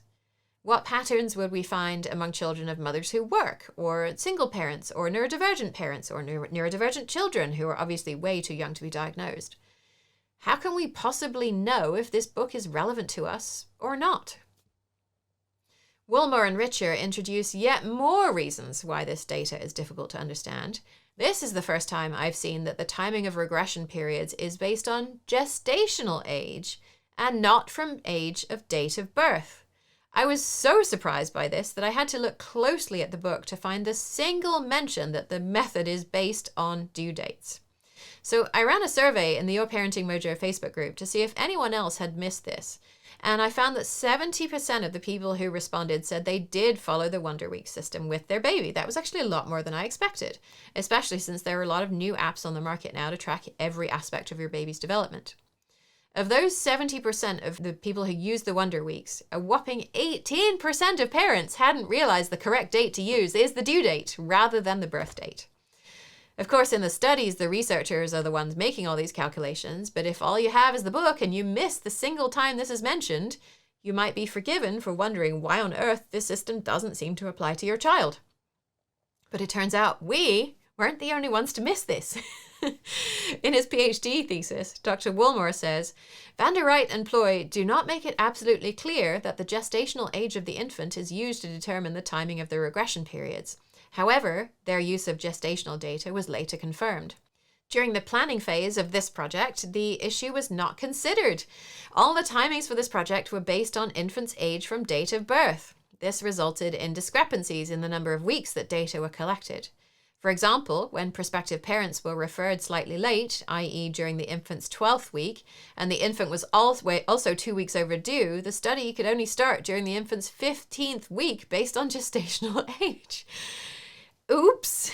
What patterns would we find among children of mothers who work, or single parents, or neurodivergent parents, or neurodivergent children who are obviously way too young to be diagnosed? How can we possibly know if this book is relevant to us or not? Woolmore and Richer introduce yet more reasons why this data is difficult to understand. This is the first time I've seen that the timing of regression periods is based on gestational age and not from age of date of birth. I was so surprised by this that I had to look closely at the book to find the single mention that the method is based on due dates. So I ran a survey in the Your Parenting Mojo Facebook group to see if anyone else had missed this. And I found that 70% of the people who responded said they did follow the Wonder Week system with their baby. That was actually a lot more than I expected, especially since there are a lot of new apps on the market now to track every aspect of your baby's development. Of those 70% of the people who used the Wonder Weeks, a whopping 18% of parents hadn't realized the correct date to use is the due date rather than the birth date. Of course, in the studies, the researchers are the ones making all these calculations, but if all you have is the book and you miss the single time this is mentioned, you might be forgiven for wondering why on earth this system doesn't seem to apply to your child. But it turns out we weren't the only ones to miss this. In his PhD thesis, Dr. Woolmore says, Van der Wright and Ploy do not make it absolutely clear that the gestational age of the infant is used to determine the timing of the regression periods. However, their use of gestational data was later confirmed. During the planning phase of this project, the issue was not considered. All the timings for this project were based on infants' age from date of birth. This resulted in discrepancies in the number of weeks that data were collected. For example, when prospective parents were referred slightly late, i.e. during the infant's 12th week, and the infant was also 2 weeks overdue, the study could only start during the infant's 15th week based on gestational age. Oops.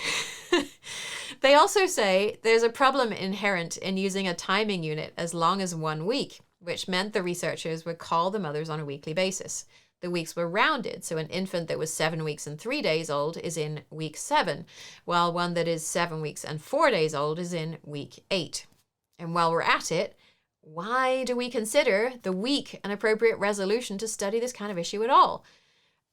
They also say there's a problem inherent in using a timing unit as long as 1 week, which meant the researchers would call the mothers on a weekly basis. The weeks were rounded, so an infant that was 7 weeks and 3 days old is in week 7, while one that is 7 weeks and 4 days old is in week 8. And while we're at it, why do we consider the week an appropriate resolution to study this kind of issue at all?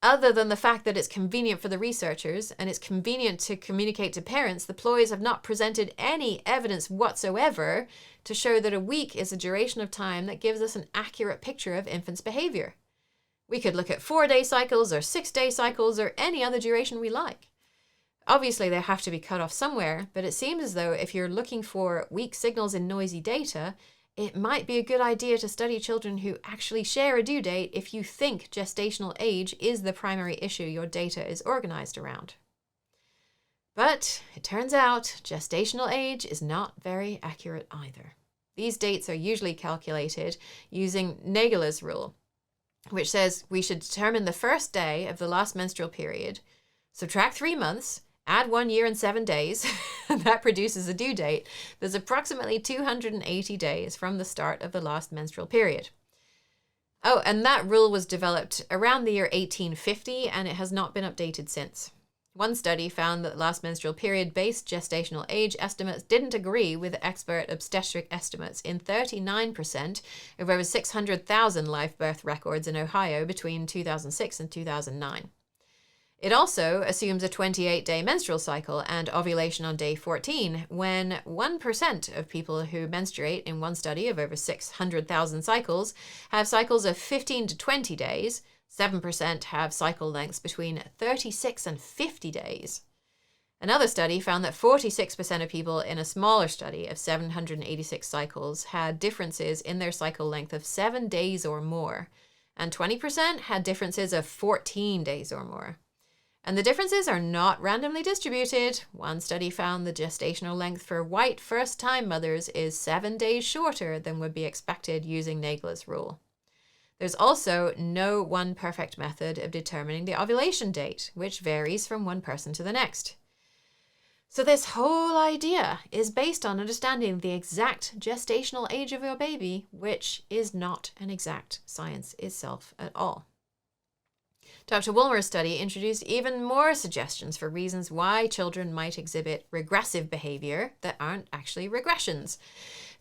Other than the fact that it's convenient for the researchers and it's convenient to communicate to parents, the ploys have not presented any evidence whatsoever to show that a week is a duration of time that gives us an accurate picture of infants' behavior. We could look at 4-day cycles or 6-day cycles or any other duration we like. Obviously, they have to be cut off somewhere, but it seems as though if you're looking for weak signals in noisy data, it might be a good idea to study children who actually share a due date if you think gestational age is the primary issue your data is organized around. But it turns out gestational age is not very accurate either. These dates are usually calculated using Naegele's rule, which says we should determine the first day of the last menstrual period, subtract 3 months, add 1 year and 7 days, and that produces a due date that's approximately 280 days from the start of the last menstrual period. Oh, and that rule was developed around the year 1850, and it has not been updated since. One study found that last menstrual period-based gestational age estimates didn't agree with expert obstetric estimates in 39% of over 600,000 live birth records in Ohio between 2006 and 2009. It also assumes a 28-day menstrual cycle and ovulation on day 14, when 1% of people who menstruate in one study of over 600,000 cycles have cycles of 15 to 20 days, 7% have cycle lengths between 36 and 50 days. Another study found that 46% of people in a smaller study of 786 cycles had differences in their cycle length of 7 days or more, and 20% had differences of 14 days or more. And the differences are not randomly distributed. One study found the gestational length for white first-time mothers is 7 days shorter than would be expected using Naegele's rule. There's also no one perfect method of determining the ovulation date, which varies from one person to the next. So this whole idea is based on understanding the exact gestational age of your baby, which is not an exact science itself at all. Dr. Woolmer's study introduced even more suggestions for reasons why children might exhibit regressive behavior that aren't actually regressions.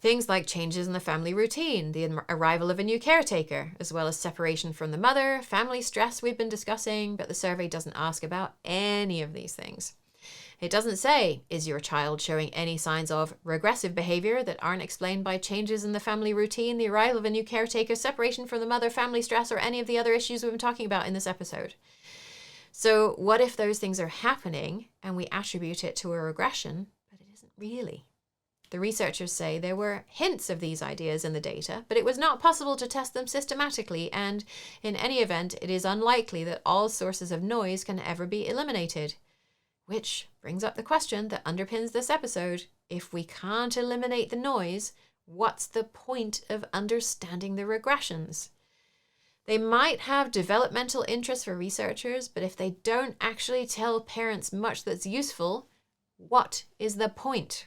Things like changes in the family routine, the arrival of a new caretaker, as well as separation from the mother, family stress we've been discussing, but the survey doesn't ask about any of these things. It doesn't say, is your child showing any signs of regressive behavior that aren't explained by changes in the family routine, the arrival of a new caretaker, separation from the mother, family stress, or any of the other issues we've been talking about in this episode. So what if those things are happening and we attribute it to a regression, but it isn't really? The researchers say there were hints of these ideas in the data, but it was not possible to test them systematically, and in any event, it is unlikely that all sources of noise can ever be eliminated. Which brings up the question that underpins this episode. If we can't eliminate the noise, what's the point of understanding the regressions? They might have developmental interest for researchers, but if they don't actually tell parents much that's useful, what is the point?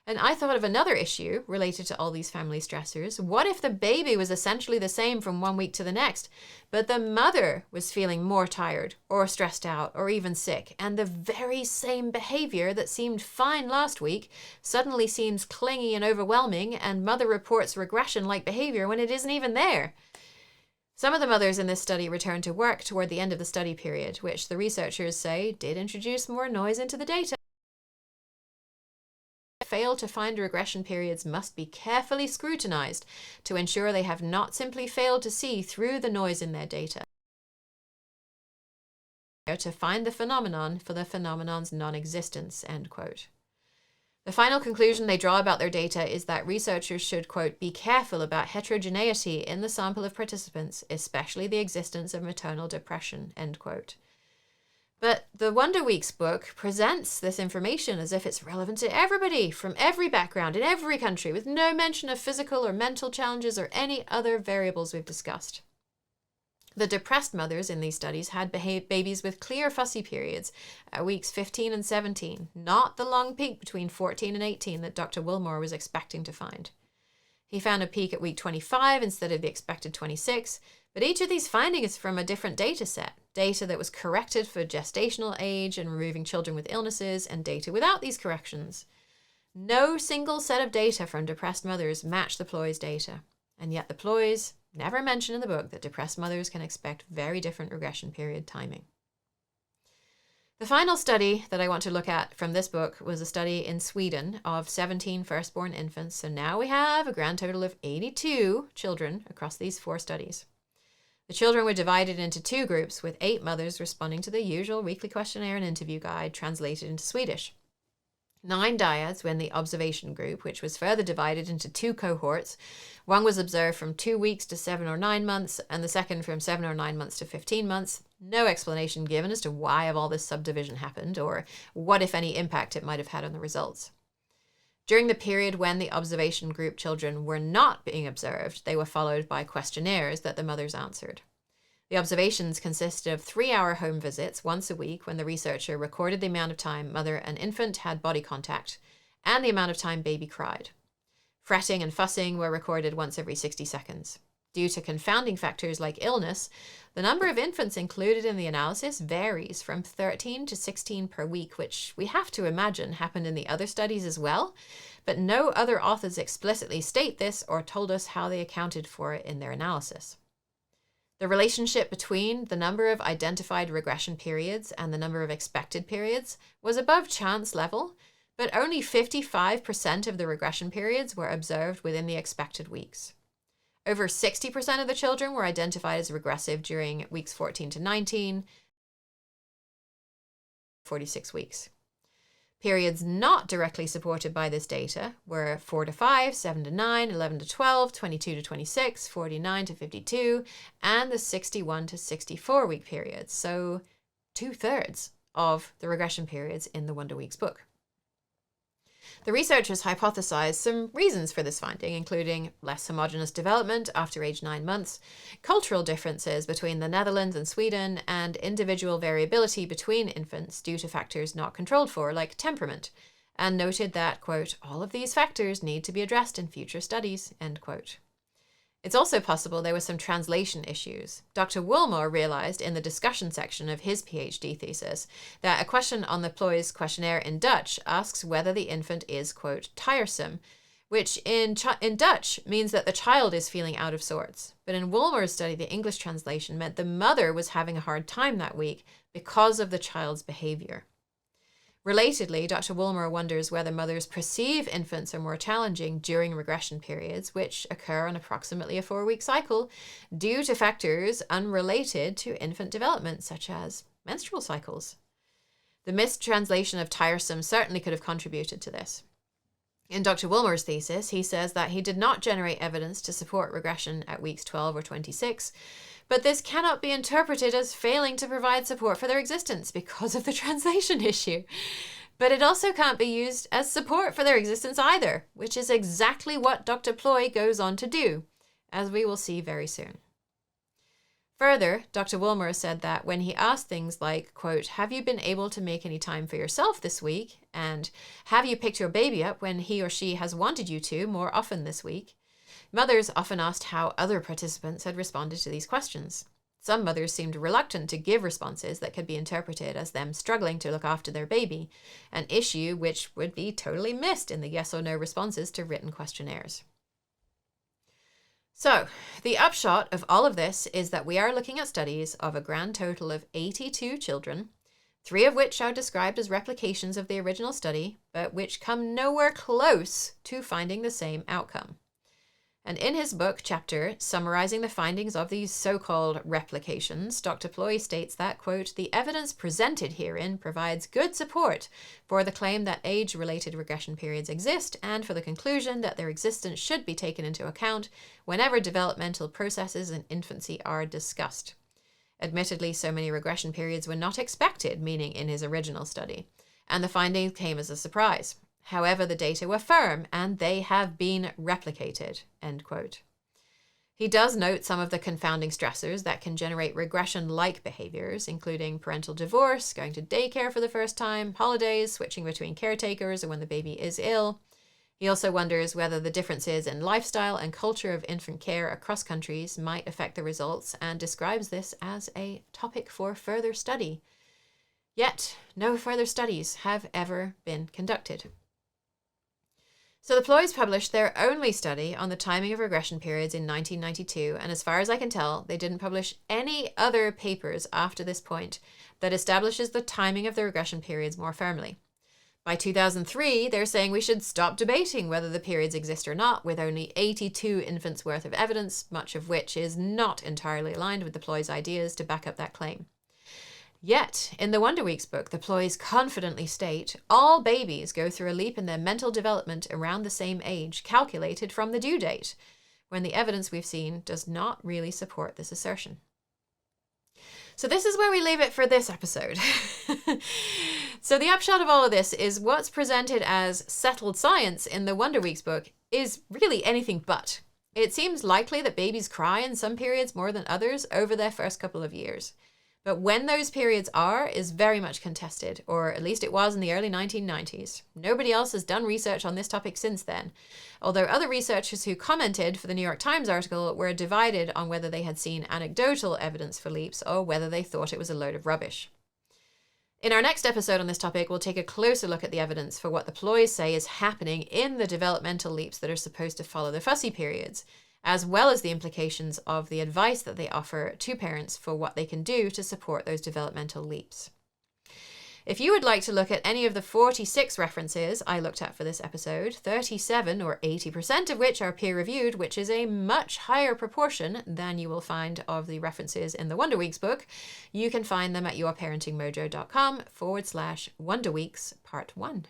And I thought of another issue related to all these family stressors. What if the baby was essentially the same from 1 week to the next, but the mother was feeling more tired or stressed out or even sick, and the very same behavior that seemed fine last week suddenly seems clingy and overwhelming, and mother reports regression-like behavior when it isn't even there? Some of the mothers in this study returned to work toward the end of the study period, which the researchers say did introduce more noise into the data. Fail to find regression periods must be carefully scrutinized to ensure they have not simply failed to see through the noise in their data, to find the phenomenon for the phenomenon's non-existence, end quote. The final conclusion they draw about their data is that researchers should, quote, be careful about heterogeneity in the sample of participants, especially the existence of maternal depression, end quote. But the Wonder Weeks book presents this information as if it's relevant to everybody from every background in every country, with no mention of physical or mental challenges or any other variables we've discussed. The depressed mothers in these studies had babies with clear fussy periods at weeks 15 and 17, not the long peak between 14 and 18 that Dr. Wilmore was expecting to find. He found a peak at week 25 instead of the expected 26, but each of these findings is from a different data set, data that was corrected for gestational age and removing children with illnesses, and data without these corrections. No single set of data from depressed mothers matched the ploys data, and yet the ploys never mention in the book that depressed mothers can expect very different regression period timing. The final study that I want to look at from this book was a study in Sweden of 17 firstborn infants. So now we have a grand total of 82 children across these 4 studies. The children were divided into 2 groups, with 8 mothers responding to the usual weekly questionnaire and interview guide translated into Swedish. 9 dyads were in the observation group, which was further divided into 2 cohorts. One was observed from 2 weeks to 7 or 9 months, and the second from 7 or 9 months to 15 months. No explanation given as to why all this subdivision happened, or what, if any, impact it might have had on the results. During the period when the observation group children were not being observed, they were followed by questionnaires that the mothers answered. The observations consisted of 3-hour home visits once a week when the researcher recorded the amount of time mother and infant had body contact and the amount of time baby cried. Fretting and fussing were recorded once every 60 seconds. Due to confounding factors like illness, the number of infants included in the analysis varies from 13 to 16 per week, which we have to imagine happened in the other studies as well, but no other authors explicitly state this or told us how they accounted for it in their analysis. The relationship between the number of identified regression periods and the number of expected periods was above chance level, but only 55% of the regression periods were observed within the expected weeks. Over 60% of the children were identified as regressive during weeks 14 to 19, 46 weeks. Periods not directly supported by this data were 4 to 5, 7 to 9, 11 to 12, 22 to 26, 49 to 52, and the 61 to 64 week periods. So 2/3 of the regression periods in the Wonder Weeks book. The researchers hypothesized some reasons for this finding, including less homogeneous development after age 9 months, cultural differences between the Netherlands and Sweden, and individual variability between infants due to factors not controlled for, like temperament, and noted that, quote, all of these factors need to be addressed in future studies, end quote. It's also possible there were some translation issues. Dr. Woolmore realized in the discussion section of his PhD thesis that a question on the Ploy's questionnaire in Dutch asks whether the infant is, quote, tiresome, which in Dutch means that the child is feeling out of sorts. But in Woolmore's study, the English translation meant the mother was having a hard time that week because of the child's behavior. Relatedly, Dr. Woolmore wonders whether mothers perceive infants are more challenging during regression periods, which occur on approximately a 4-week cycle, due to factors unrelated to infant development, such as menstrual cycles. The mistranslation of tiresome certainly could have contributed to this. In Dr. Woolmore's thesis, he says that he did not generate evidence to support regression at weeks 12 or 26, but this cannot be interpreted as failing to provide support for their existence because of the translation issue. But it also can't be used as support for their existence either, which is exactly what Dr. Ploy goes on to do, as we will see very soon. Further, Dr. Woolmore said that when he asked things like, quote, have you been able to make any time for yourself this week? And have you picked your baby up when he or she has wanted you to more often this week? Mothers often asked how other participants had responded to these questions. Some mothers seemed reluctant to give responses that could be interpreted as them struggling to look after their baby, an issue which would be totally missed in the yes or no responses to written questionnaires. So, the upshot of all of this is that we are looking at studies of a grand total of 82 children, 3 of which are described as replications of the original study, but which come nowhere close to finding the same outcome. And in his book chapter summarizing the findings of these so-called replications, Dr. Ploy states that, quote, the evidence presented herein provides good support for the claim that age-related regression periods exist and for the conclusion that their existence should be taken into account whenever developmental processes in infancy are discussed. Admittedly, so many regression periods were not expected, meaning in his original study, and the findings came as a surprise. However, the data were firm, and they have been replicated, end quote. He does note some of the confounding stressors that can generate regression-like behaviors, including parental divorce, going to daycare for the first time, holidays, switching between caretakers, or when the baby is ill. He also wonders whether the differences in lifestyle and culture of infant care across countries might affect the results, and describes this as a topic for further study. Yet, no further studies have ever been conducted. So the Ploys published their only study on the timing of regression periods in 1992, and as far as I can tell, they didn't publish any other papers after this point that establishes the timing of the regression periods more firmly. By 2003, they're saying we should stop debating whether the periods exist or not, with only 82 infants worth of evidence, much of which is not entirely aligned with the Ploys' ideas to back up that claim. Yet, in the Wonder Weeks book, the Ploys confidently state all babies go through a leap in their mental development around the same age, calculated from the due date, when the evidence we've seen does not really support this assertion. So this is where we leave it for this episode. So the upshot of all of this is what's presented as settled science in the Wonder Weeks book is really anything but. It seems likely that babies cry in some periods more than others over their first couple of years. But when those periods are is very much contested, or at least it was in the early 1990s. Nobody else has done research on this topic since then, although other researchers who commented for the New York Times article were divided on whether they had seen anecdotal evidence for leaps or whether they thought it was a load of rubbish. In our next episode on this topic, we'll take a closer look at the evidence for what the Ploys say is happening in the developmental leaps that are supposed to follow the fussy periods, as well as the implications of the advice that they offer to parents for what they can do to support those developmental leaps. If you would like to look at any of the 46 references I looked at for this episode, 37 or 80% of which are peer-reviewed, which is a much higher proportion than you will find of the references in the Wonder Weeks book, you can find them at yourparentingmojo.com/Wonder Weeks Part 1.